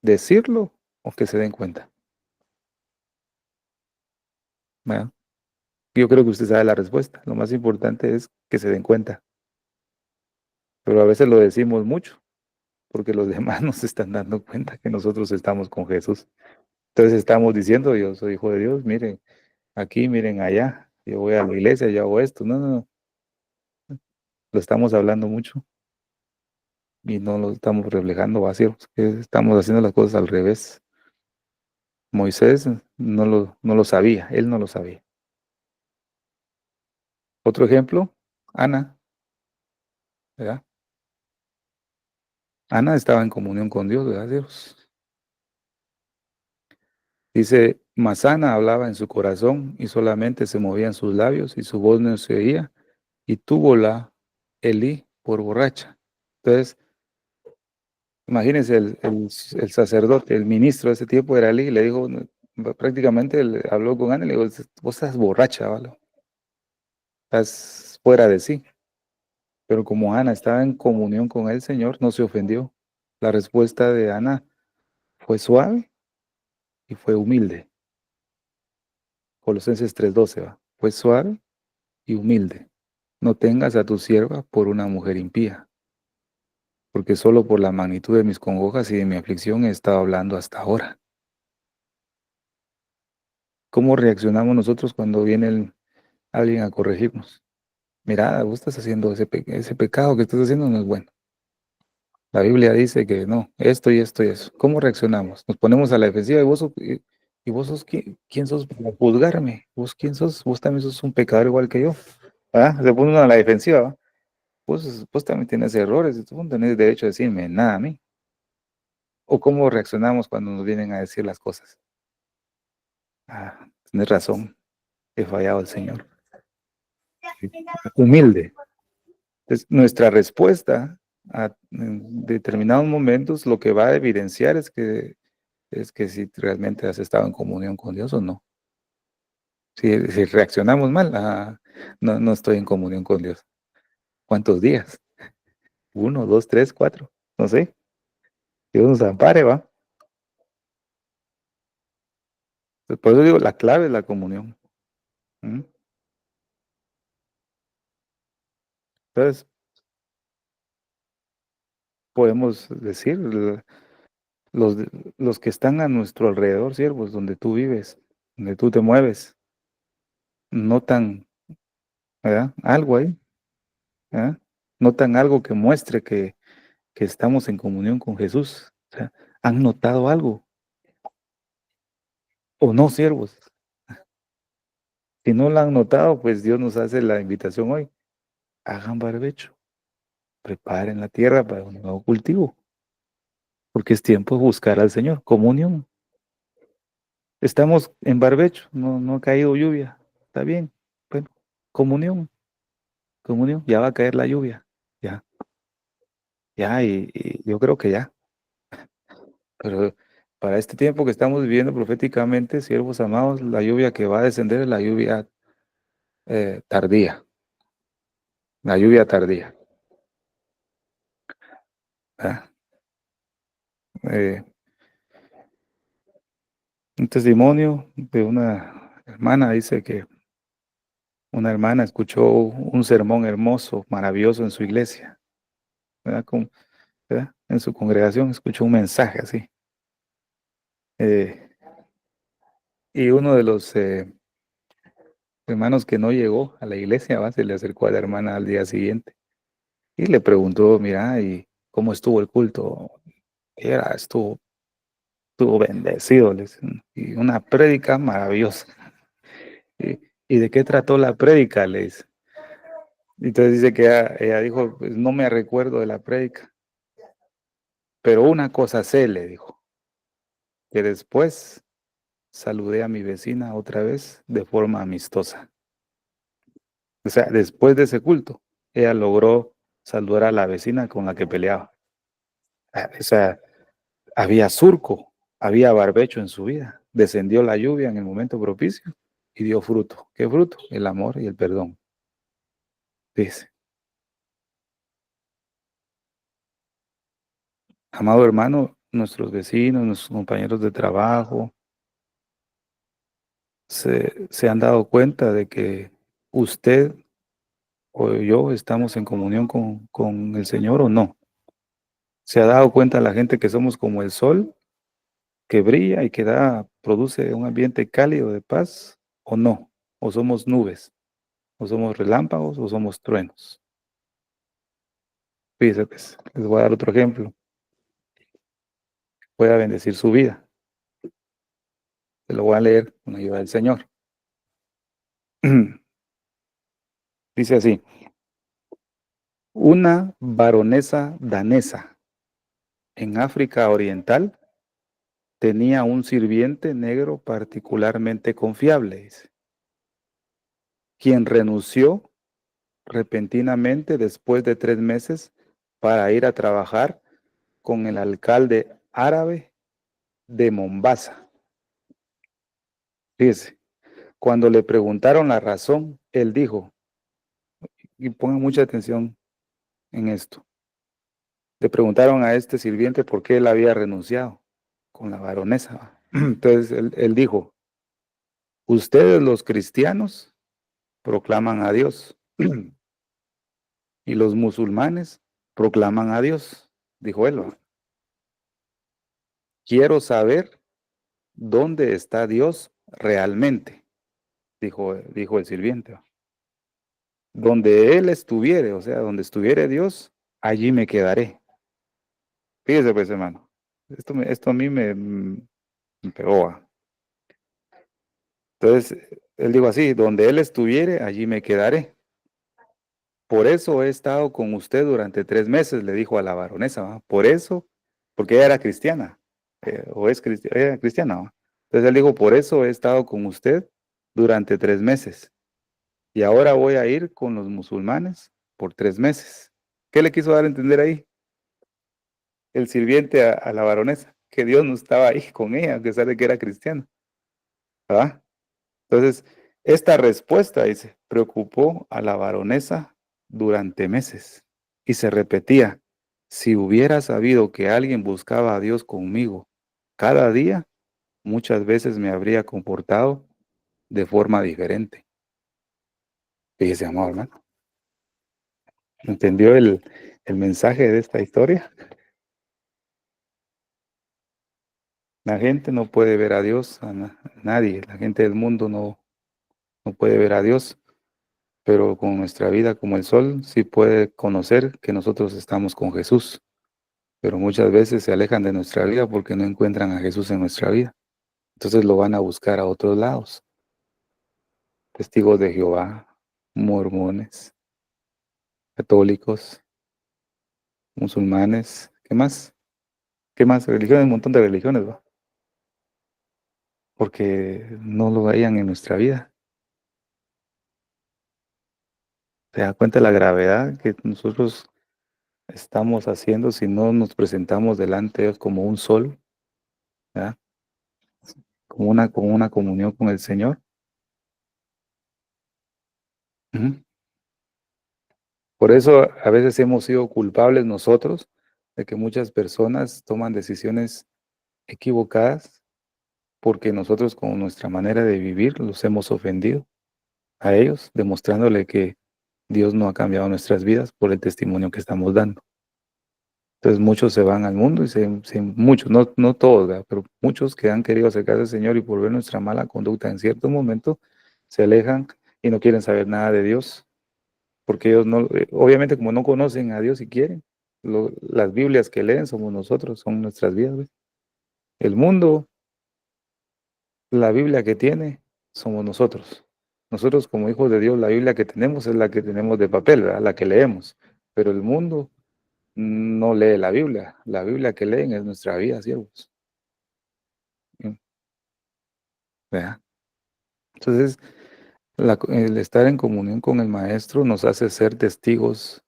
¿Decirlo o que se den cuenta? ¿Verdad? Yo creo que usted sabe la respuesta. Lo más importante es que se den cuenta. Pero a veces lo decimos mucho, porque los demás nos están dando cuenta que nosotros estamos con Jesús. Entonces estamos diciendo, yo soy hijo de Dios, miren, aquí, miren allá, yo voy a la iglesia, yo hago esto. No, no, no, lo estamos hablando mucho y no lo estamos reflejando vacío. Estamos haciendo las cosas al revés. Moisés no lo sabía, él no lo sabía. Otro ejemplo, Ana, ¿verdad? Ana estaba en comunión con Dios, ¿verdad, Dios? Dice, mas Ana hablaba en su corazón y solamente se movían sus labios y su voz no se oía y túvola Elí por borracha. Entonces, Imagínense, el sacerdote, el ministro de ese tiempo era Ali, y le dijo, prácticamente habló con Ana y le dijo, vos estás borracha, ¿vale? Estás fuera de sí. Pero como Ana estaba en comunión con el Señor, no se ofendió. La respuesta de Ana fue suave y fue humilde. Colosenses 3:12 va. Fue suave y humilde. No tengas a tu sierva por una mujer impía, porque solo por la magnitud de mis congojas y de mi aflicción he estado hablando hasta ahora. ¿Cómo reaccionamos nosotros cuando viene alguien a corregirnos? Mira, vos estás haciendo ese pecado que estás haciendo no es bueno. La Biblia dice que no, esto y esto y eso. ¿Cómo reaccionamos? Nos ponemos a la defensiva y vos sos quién sos para juzgarme. ¿Vos quién sos? Vos también sos un pecador igual que yo. ¿Ah? Se pone uno a la defensiva, ¿va? Vos también tienes errores y tú no tenés derecho a decirme nada a mí. ¿O cómo reaccionamos cuando nos vienen a decir las cosas? Ah, tienes razón, he fallado al Señor. Humilde. Entonces, nuestra respuesta en determinados momentos lo que va a evidenciar es que si realmente has estado en comunión con Dios o no. Si reaccionamos mal, no, no estoy en comunión con Dios. ¿Cuántos días? Uno, dos, tres, cuatro. No sé. Dios nos ampare, ¿va? Por eso digo, la clave es la comunión. ¿Mm? Entonces, podemos decir, los, los que están a nuestro alrededor, siervos, donde tú vives, donde tú te mueves, notan, ¿verdad? Algo ahí, ¿verdad? Notan algo que muestre que estamos en comunión con Jesús. O sea, ¿han notado algo? ¿O no, siervos? Si no lo han notado, pues Dios nos hace la invitación hoy. Hagan barbecho, preparen la tierra para un nuevo cultivo, porque es tiempo de buscar al Señor, comunión. Estamos en barbecho, no, no ha caído lluvia, está bien. Bueno, comunión, comunión, ya va a caer la lluvia, ya, ya, y yo creo que ya. Pero para este tiempo que estamos viviendo proféticamente, siervos amados, la lluvia que va a descender es la lluvia tardía, la lluvia tardía. ¿Ah? Eh, un testimonio de una hermana dice que una hermana escuchó un sermón hermoso, maravilloso en su iglesia, ¿verdad? ¿Verdad? En su congregación escuchó un mensaje así. Eh, y uno de los hermanos que no llegó a la iglesia, ¿va? Se le acercó a la hermana al día siguiente y le preguntó, mira, ¿y cómo estuvo el culto? Estuvo bendecido, le dice, y una prédica maravillosa. ¿Y, y de qué trató la prédica? Le dice. Entonces dice que ella dijo, pues no me recuerdo de la prédica, pero una cosa sé, le dijo, que después saludé a mi vecina otra vez de forma amistosa. O sea, después de ese culto, ella logró saludar a la vecina con la que peleaba. O sea, había surco, había barbecho en su vida. Descendió la lluvia en el momento propicio y dio fruto. ¿Qué fruto? El amor y el perdón. Dice, amado hermano, nuestros vecinos, nuestros compañeros de trabajo, se han dado cuenta de que usted o yo estamos en comunión con el Señor o no. ¿Se ha dado cuenta la gente que somos como el sol, que brilla y que produce un ambiente cálido de paz o no? ¿O somos nubes? ¿O somos relámpagos o somos truenos? Fíjense, pues, les voy a dar otro ejemplo. Voy a bendecir su vida. Se lo voy a leer con ayuda del Señor. Dice así, una baronesa danesa en África Oriental tenía un sirviente negro particularmente confiable, dice, quien renunció repentinamente después de 3 meses para ir a trabajar con el alcalde árabe de Mombasa. Fíjese, cuando le preguntaron la razón, él dijo, y pongan mucha atención en esto, le preguntaron a este sirviente por qué él había renunciado con la baronesa. Entonces él dijo, ustedes los cristianos proclaman a Dios y los musulmanes proclaman a Dios, dijo él. Quiero saber dónde está Dios realmente, dijo el sirviente. Donde Él estuviere, o sea, donde estuviere Dios, allí me quedaré. Fíjese pues, hermano, esto a mí me pegó. Entonces, él dijo así, donde Él estuviere, allí me quedaré. Por eso he estado con usted durante 3 meses, le dijo a la baronesa, ¿va? Por eso, porque ella era cristiana, era cristiana, ¿va? Entonces él dijo, por eso he estado con usted durante 3 meses. Y ahora voy a ir con los musulmanes por 3 meses. ¿Qué le quiso dar a entender ahí el sirviente a la baronesa? Que Dios no estaba ahí con ella, a pesar de que era cristiana, ¿verdad? Entonces, esta respuesta, dice, preocupó a la baronesa durante meses y se repetía, si hubiera sabido que alguien buscaba a Dios conmigo cada día, muchas veces me habría comportado de forma diferente. Fíjese, amor, hermano. ¿Entendió el mensaje de esta historia? La gente no puede ver a Dios, nadie, la gente del mundo no puede ver a Dios, pero con nuestra vida como el sol sí puede conocer que nosotros estamos con Jesús, pero muchas veces se alejan de nuestra vida porque no encuentran a Jesús en nuestra vida. Entonces lo van a buscar a otros lados, testigos de Jehová, mormones, católicos, musulmanes, ¿qué más? ¿Qué más? Religiones, un montón de religiones, ¿va? Porque no lo veían en nuestra vida. ¿Se da cuenta de la gravedad que nosotros estamos haciendo si no nos presentamos delante de Dios como un sol, ¿verdad? Como una comunión con el Señor? Ujú. Por eso a veces hemos sido culpables nosotros de que muchas personas toman decisiones equivocadas porque nosotros con nuestra manera de vivir los hemos ofendido a ellos, demostrándole que Dios no ha cambiado nuestras vidas por el testimonio que estamos dando. Entonces muchos se van al mundo y muchos, no todos, ¿verdad? Pero muchos que han querido acercarse al Señor y por ver nuestra mala conducta en cierto momento se alejan y no quieren saber nada de Dios, porque ellos no, obviamente como no conocen a Dios y quieren, las Biblias que leen somos nosotros, son nuestras vidas, ¿ves? El mundo, la Biblia que tiene, somos nosotros. Nosotros como hijos de Dios, la Biblia que tenemos es la que tenemos de papel, ¿verdad? La que leemos, pero el mundo no lee la Biblia que leen es nuestra vida, siervos. Mm, ¿verdad? Entonces, el estar en comunión con el Maestro nos hace ser testigos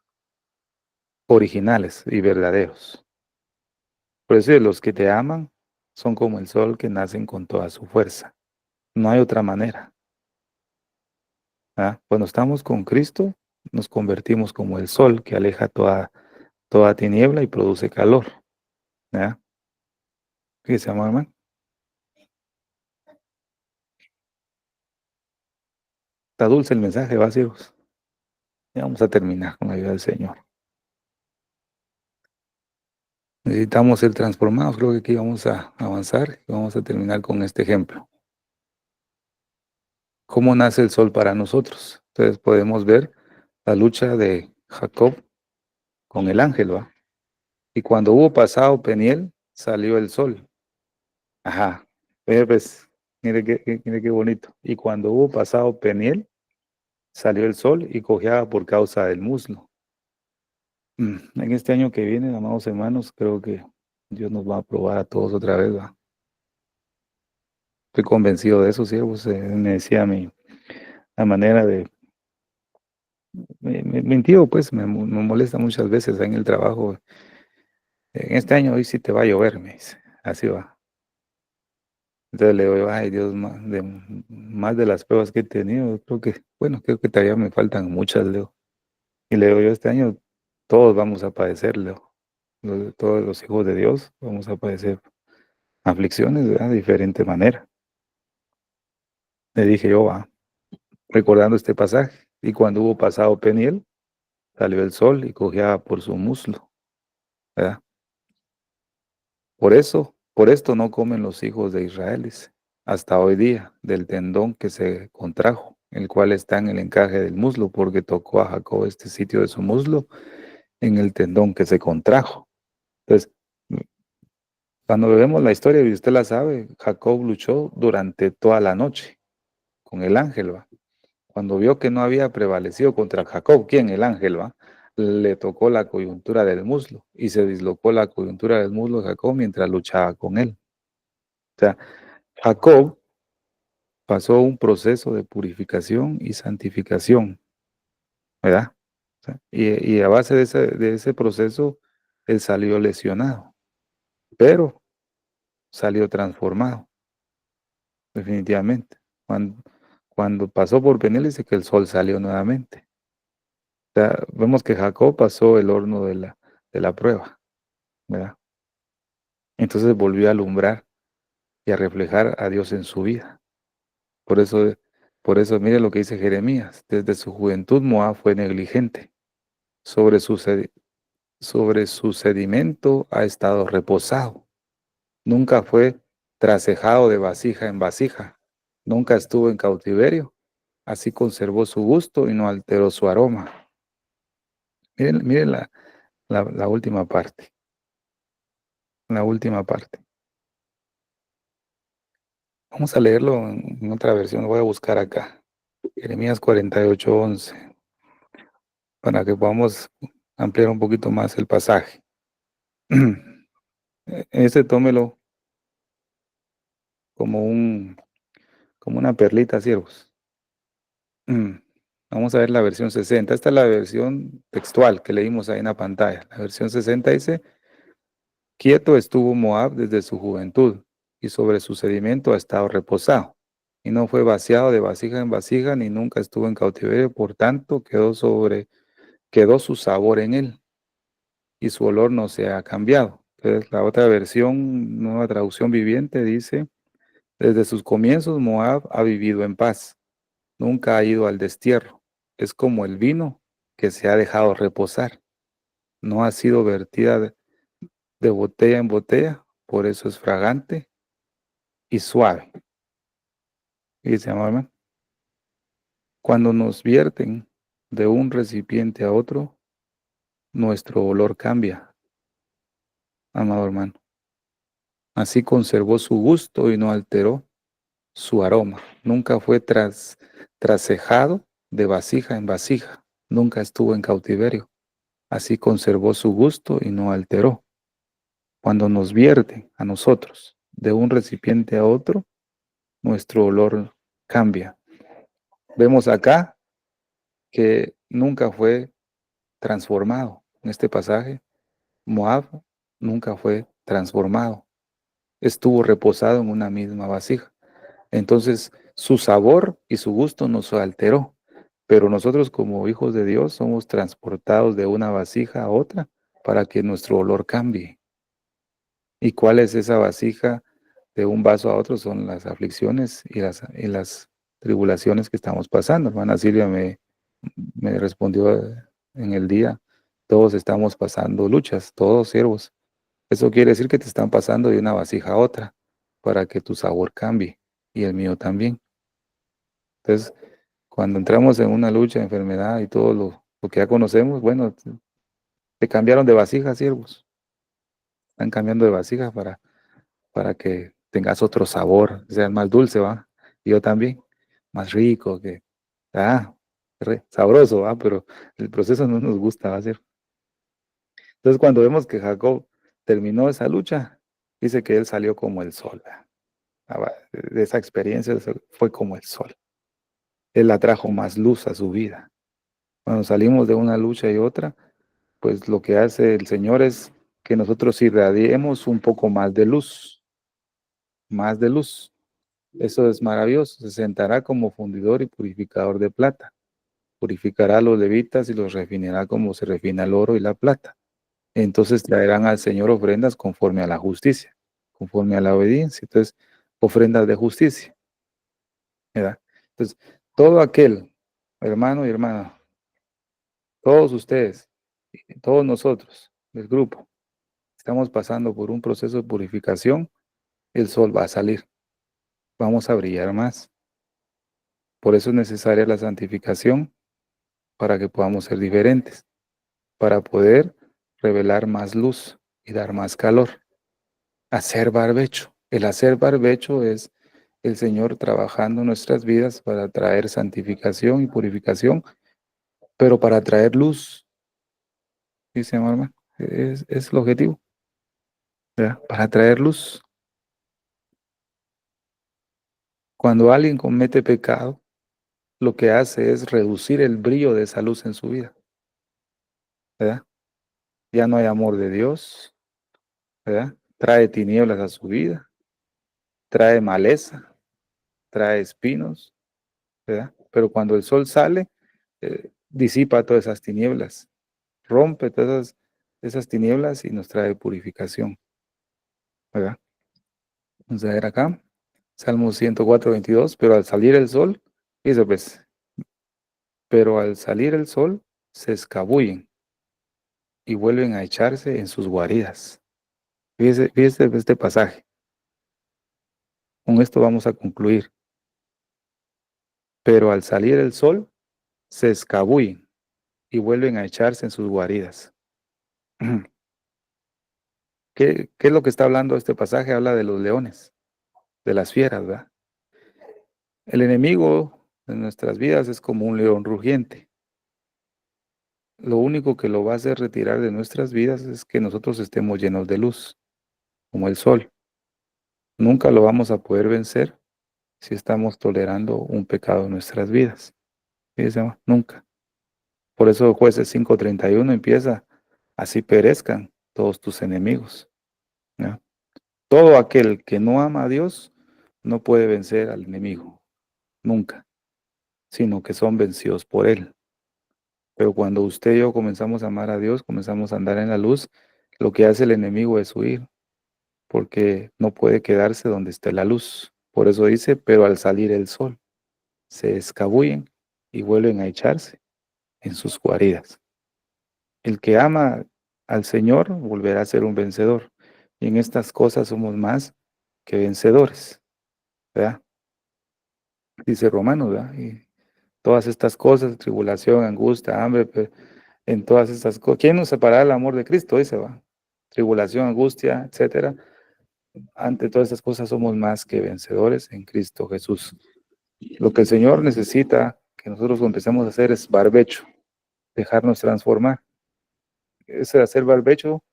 originales y verdaderos. Por eso los que te aman son como el sol que nacen con toda su fuerza. No hay otra manera. ¿Ah? Cuando estamos con Cristo, nos convertimos como el sol que aleja toda tiniebla y produce calor. ¿Ah? ¿Qué se llama, hermano? Está dulce el mensaje, va, siervos. Ya vamos a terminar con la ayuda del Señor. Necesitamos ser transformados. Creo que aquí vamos a avanzar y vamos a terminar con este ejemplo. ¿Cómo nace el sol para nosotros? Entonces podemos ver la lucha de Jacob con el ángel, ¿va? Y cuando hubo pasado Peniel, salió el sol. Ajá. Pues, mire qué bonito. Y cuando hubo pasado Peniel, salió el sol y cojeaba por causa del muslo. En este año que viene, amados hermanos, creo que Dios nos va a probar a todos otra vez, ¿va? Estoy convencido de eso, siervos. Me decía la manera de... Mi tío, pues, me molesta muchas veces en el trabajo. en este año hoy sí te va a llover, me dice, así va. Entonces le digo, ay Dios, más de las pruebas que he tenido, creo que todavía me faltan muchas, Leo. Y le digo, yo este año todos vamos a padecer, Leo. Todos los hijos de Dios vamos a padecer aflicciones, ¿verdad? De diferente manera. Le dije yo, va, recordando este pasaje. Y cuando hubo pasado Peniel, salió el sol y cogía por su muslo, ¿verdad? Por esto no comen los hijos de Israel, dice, hasta hoy día, del tendón que se contrajo, el cual está en el encaje del muslo, porque tocó a Jacob este sitio de su muslo en el tendón que se contrajo. Entonces, cuando vemos la historia, y usted la sabe, Jacob luchó durante toda la noche con el ángel, ¿va? Cuando vio que no había prevalecido contra Jacob, ¿quién? El ángel, ¿va? Le tocó la coyuntura del muslo y se dislocó la coyuntura del muslo de Jacob mientras luchaba con él. O sea, Jacob pasó un proceso de purificación y santificación, ¿verdad? O sea, y a base de ese proceso, él salió lesionado, pero salió transformado, definitivamente. Cuando pasó por Peniel, dice que el sol salió nuevamente. O sea, vemos que Jacob pasó el horno de la prueba, ¿verdad? Entonces volvió a alumbrar y a reflejar a Dios en su vida. Por eso, mire lo que dice Jeremías. Desde su juventud Moab fue negligente. Sobre su, sobre su sedimento ha estado reposado. Nunca fue trasejado de vasija en vasija. Nunca estuvo en cautiverio. Así conservó su gusto y no alteró su aroma. Miren la última parte. La última parte. Vamos a leerlo en otra versión. Lo voy a buscar acá. Jeremías 48:11. Para que podamos ampliar un poquito más el pasaje. Este tómelo como como una perlita, siervos. Vamos a ver la versión 60. Esta es la versión textual que leímos ahí en la pantalla. La versión 60 dice, quieto estuvo Moab desde su juventud, y sobre su sedimento ha estado reposado, y no fue vaciado de vasija en vasija, ni nunca estuvo en cautiverio, por tanto quedó su sabor en él, y su olor no se ha cambiado. Entonces, la otra versión, nueva traducción viviente, dice, desde sus comienzos Moab ha vivido en paz, nunca ha ido al destierro. Es como el vino que se ha dejado reposar. No ha sido vertida de botella en botella, por eso es fragante y suave. Y dice, amado hermano, cuando nos vierten de un recipiente a otro, nuestro olor cambia, amado hermano. Así conservó su gusto y no alteró su aroma. Nunca fue trasejado de vasija en vasija. Nunca estuvo en cautiverio. Así conservó su gusto y no alteró. Cuando nos vierte a nosotros de un recipiente a otro, nuestro olor cambia. Vemos acá que nunca fue transformado. En este pasaje, Moab nunca fue transformado. Estuvo reposado en una misma vasija. Entonces, su sabor y su gusto no se alteró. Pero nosotros como hijos de Dios somos transportados de una vasija a otra para que nuestro olor cambie. ¿Y cuál es esa vasija de un vaso a otro? Son las aflicciones y las tribulaciones que estamos pasando. Hermana Silvia me respondió en el día, todos estamos pasando luchas, todos siervos. Eso quiere decir que te están pasando de una vasija a otra para que tu sabor cambie y el mío también. Entonces, cuando entramos en una lucha, enfermedad y todo lo que ya conocemos, bueno, te cambiaron de vasija, siervos. Están cambiando de vasija para que tengas otro sabor, sea más dulce, ¿va? Y yo también, más rico, ah, sabroso, ¿va? Pero el proceso no nos gusta, ¿va a ser? Entonces, cuando vemos que Jacob terminó esa lucha, dice que él salió como el sol, ¿va? De esa experiencia fue como el sol. Él atrajo más luz a su vida. Cuando salimos de una lucha y otra, pues lo que hace el Señor es que nosotros irradiemos un poco más de luz, más de luz. Eso es maravilloso. Se sentará como fundidor y purificador de plata. Purificará a los levitas y los refinará como se refina el oro y la plata. Entonces traerán al Señor ofrendas conforme a la justicia, conforme a la obediencia. Entonces, ofrendas de justicia, ¿verdad? Entonces, todo aquel, hermano y hermana, todos ustedes, todos nosotros, el grupo, estamos pasando por un proceso de purificación, el sol va a salir, vamos a brillar más. Por eso es necesaria la santificación para que podamos ser diferentes, para poder revelar más luz y dar más calor. Hacer barbecho. El hacer barbecho es el Señor trabajando en nuestras vidas para traer santificación y purificación, pero para traer luz, dice mi hermano, es el objetivo, ¿verdad? Para traer luz. Cuando alguien comete pecado, lo que hace es reducir el brillo de esa luz en su vida, ¿verdad? Ya no hay amor de Dios, ¿verdad? Trae tinieblas a su vida, trae maleza, trae espinos, ¿verdad? Pero cuando el sol sale, disipa todas esas tinieblas, rompe todas esas tinieblas y nos trae purificación, ¿verdad? Vamos a ver acá, Salmo 104:22, pero al salir el sol, dice pues, pero al salir el sol se escabullen y vuelven a echarse en sus guaridas. Fíjese este pasaje. Con esto vamos a concluir. Pero al salir el sol se escabullen y vuelven a echarse en sus guaridas. ¿Qué es lo que está hablando este pasaje? Habla de los leones, de las fieras, ¿verdad? El enemigo de nuestras vidas es como un león rugiente. Lo único que lo va a hacer retirar de nuestras vidas es que nosotros estemos llenos de luz, como el sol. Nunca lo vamos a poder vencer si estamos tolerando un pecado en nuestras vidas. Fíjese, nunca. Por eso Jueces 5:31 empieza, así perezcan todos tus enemigos, ¿ya? Todo aquel que no ama a Dios no puede vencer al enemigo, nunca, sino que son vencidos por él. Pero cuando usted y yo comenzamos a amar a Dios, comenzamos a andar en la luz, lo que hace el enemigo es huir, porque no puede quedarse donde esté la luz. Por eso dice, pero al salir el sol, se escabullen y vuelven a echarse en sus guaridas. El que ama al Señor volverá a ser un vencedor. Y en estas cosas somos más que vencedores, ¿verdad? Dice Romanos, ¿verdad? Y todas estas cosas, tribulación, angustia, hambre, en todas estas cosas. ¿Quién nos separará del amor de Cristo? Dice, va. Tribulación, angustia, etcétera. Ante todas estas cosas somos más que vencedores en Cristo Jesús. Lo que el Señor necesita que nosotros empecemos a hacer es barbecho, dejarnos transformar. Ese hacer barbecho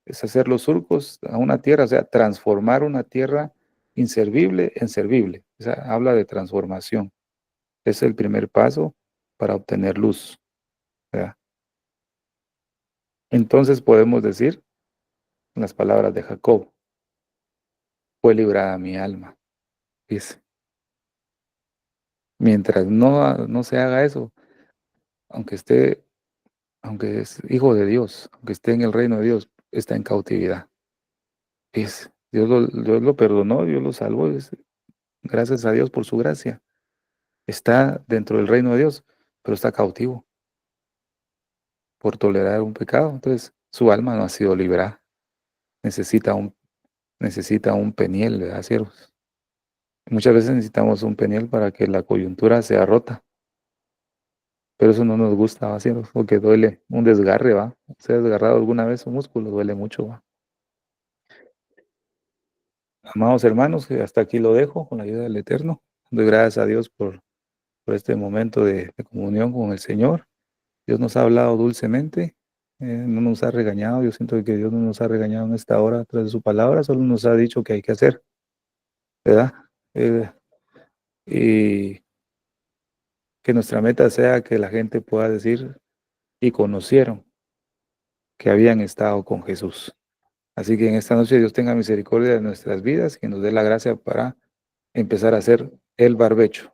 es hacer los surcos a una tierra, o sea, transformar una tierra inservible en servible. O sea, habla de transformación. Es el primer paso para obtener luz, ¿verdad? Entonces podemos decir las palabras de Jacob, fue librada mi alma, dice. Mientras no se haga eso, aunque esté, aunque es hijo de Dios, aunque esté en el reino de Dios, está en cautividad. Dice, Dios lo perdonó, Dios lo salvó, gracias a Dios por su gracia. Está dentro del reino de Dios, pero está cautivo por tolerar un pecado. Entonces, su alma no ha sido librada. Necesita un, necesita un peniel, ¿verdad, siervos? Muchas veces necesitamos un peniel para que la coyuntura sea rota, pero eso no nos gusta, ¿va, siervos? Porque duele, un desgarre, ¿va? ¿Se ha desgarrado alguna vez un músculo? Duele mucho, ¿va? Amados hermanos, hasta aquí lo dejo con la ayuda del Eterno. Doy gracias a Dios por este momento de comunión con el Señor. Dios nos ha hablado dulcemente, no nos ha regañado. Yo siento que Dios no nos ha regañado en esta hora a través de su palabra, solo nos ha dicho que hay que hacer, ¿verdad? Eh, y que nuestra meta sea que la gente pueda decir y conocieron que habían estado con Jesús. Así que en esta noche Dios tenga misericordia de nuestras vidas y nos dé la gracia para empezar a hacer el barbecho.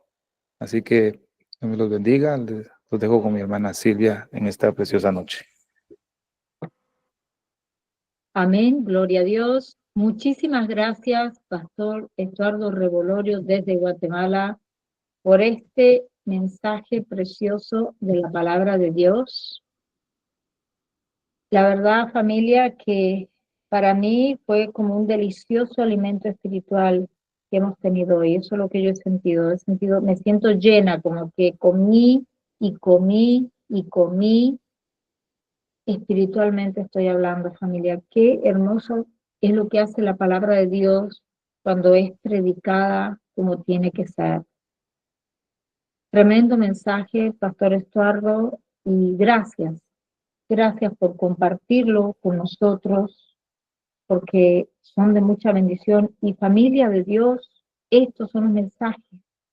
Así que Dios me los bendiga. Los dejo con mi hermana Silvia en esta preciosa noche. Amén, gloria a Dios. Muchísimas gracias, Pastor Estuardo Revolorio desde Guatemala, por este mensaje precioso de la palabra de Dios. La verdad, familia, que para mí fue como un delicioso alimento espiritual que hemos tenido hoy. Eso es lo que yo he sentido. Me siento llena, como que comí y comí y comí. Espiritualmente estoy hablando, familia. Qué hermoso es lo que hace la palabra de Dios cuando es predicada como tiene que ser. Tremendo mensaje, Pastor Estuardo, y gracias. Gracias por compartirlo con nosotros, porque son de mucha bendición. Y familia de Dios, estos son los mensajes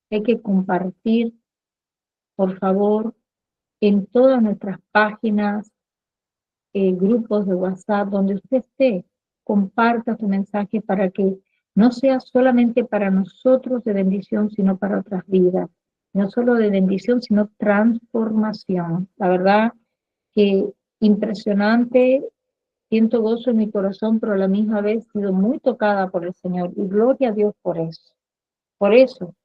que hay que compartir, por favor, en todas nuestras páginas, grupos de WhatsApp, donde usted esté, comparta su mensaje para que no sea solamente para nosotros de bendición, sino para otras vidas. No solo de bendición, sino transformación. La verdad que impresionante, siento gozo en mi corazón, pero a la misma vez he sido muy tocada por el Señor. Y gloria a Dios por eso. Por eso,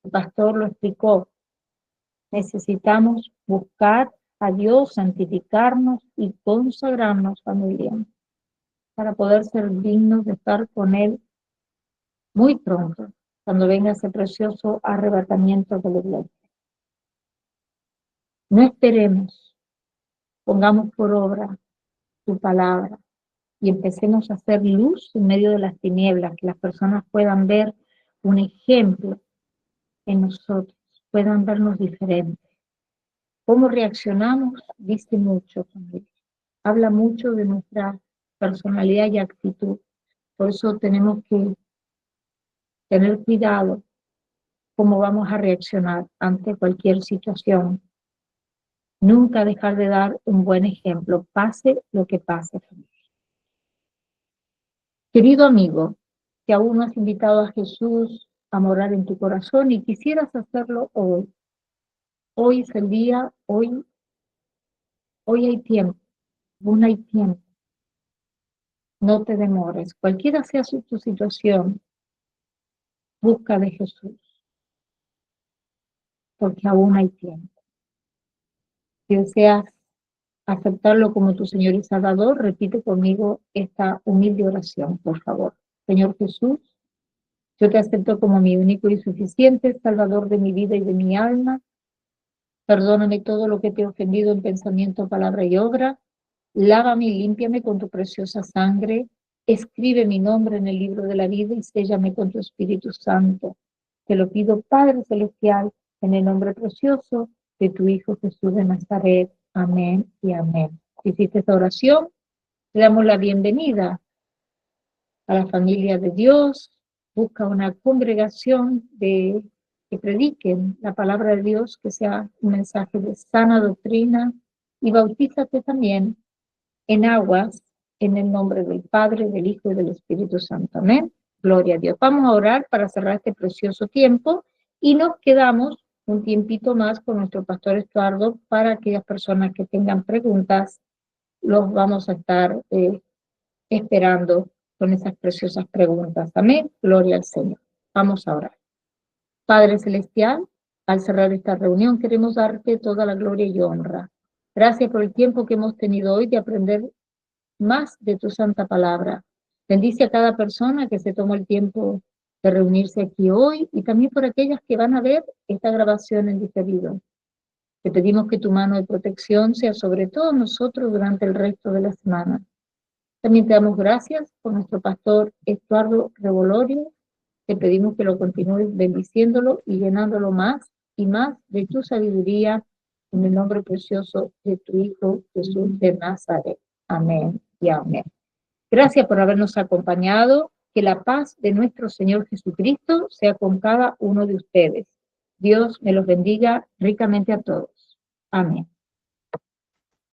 el pastor lo explicó, necesitamos buscar a Dios, santificarnos y consagrarnos, familia, para poder ser dignos de estar con Él muy pronto, cuando venga ese precioso arrebatamiento de la iglesia. No esperemos, pongamos por obra su palabra y empecemos a hacer luz en medio de las tinieblas, que las personas puedan ver un ejemplo en nosotros, puedan vernos diferentes. Cómo reaccionamos dice mucho, familia. Habla mucho de nuestra personalidad y actitud. Por eso tenemos que tener cuidado cómo vamos a reaccionar ante cualquier situación. Nunca dejar de dar un buen ejemplo, pase lo que pase. Querido amigo, que aún no has invitado a Jesús a morar en tu corazón y quisieras hacerlo hoy. Hoy es el día, hoy hay tiempo, aún hay tiempo. No te demores, cualquiera sea tu situación, busca de Jesús, porque aún hay tiempo. Si deseas aceptarlo como tu Señor y Salvador, repite conmigo esta humilde oración, por favor. Señor Jesús, yo te acepto como mi único y suficiente Salvador de mi vida y de mi alma. Perdóname todo lo que te he ofendido en pensamiento, palabra y obra. Lávame y límpiame con tu preciosa sangre. Escribe mi nombre en el libro de la vida y séllame con tu Espíritu Santo. Te lo pido, Padre Celestial, en el nombre precioso de tu Hijo Jesús de Nazaret. Amén y amén. Si hiciste esta oración, le damos la bienvenida a la familia de Dios. Busca una congregación que prediquen la palabra de Dios, que sea un mensaje de sana doctrina, y bautízate también en aguas en el nombre del Padre, del Hijo y del Espíritu Santo. Amén. Gloria a Dios. Vamos a orar para cerrar este precioso tiempo y nos quedamos un tiempito más con nuestro pastor Estuardo para aquellas personas que tengan preguntas. Los vamos a estar esperando con esas preciosas preguntas. Amén. Gloria al Señor. Vamos a orar. Padre Celestial, al cerrar esta reunión queremos darte toda la gloria y honra. Gracias por el tiempo que hemos tenido hoy de aprender más de tu santa palabra. Bendice a cada persona que se tomó el tiempo de reunirse aquí hoy y también por aquellas que van a ver esta grabación en diferido. Te pedimos que tu mano de protección sea sobre todos nosotros durante el resto de la semana. También te damos gracias por nuestro pastor Estuardo Revolorio. Te pedimos que lo continúes bendiciéndolo y llenándolo más y más de tu sabiduría en el nombre precioso de tu Hijo Jesús de Nazaret. Amén y amén. Gracias por habernos acompañado. Que la paz de nuestro Señor Jesucristo sea con cada uno de ustedes. Dios me los bendiga ricamente a todos. Amén.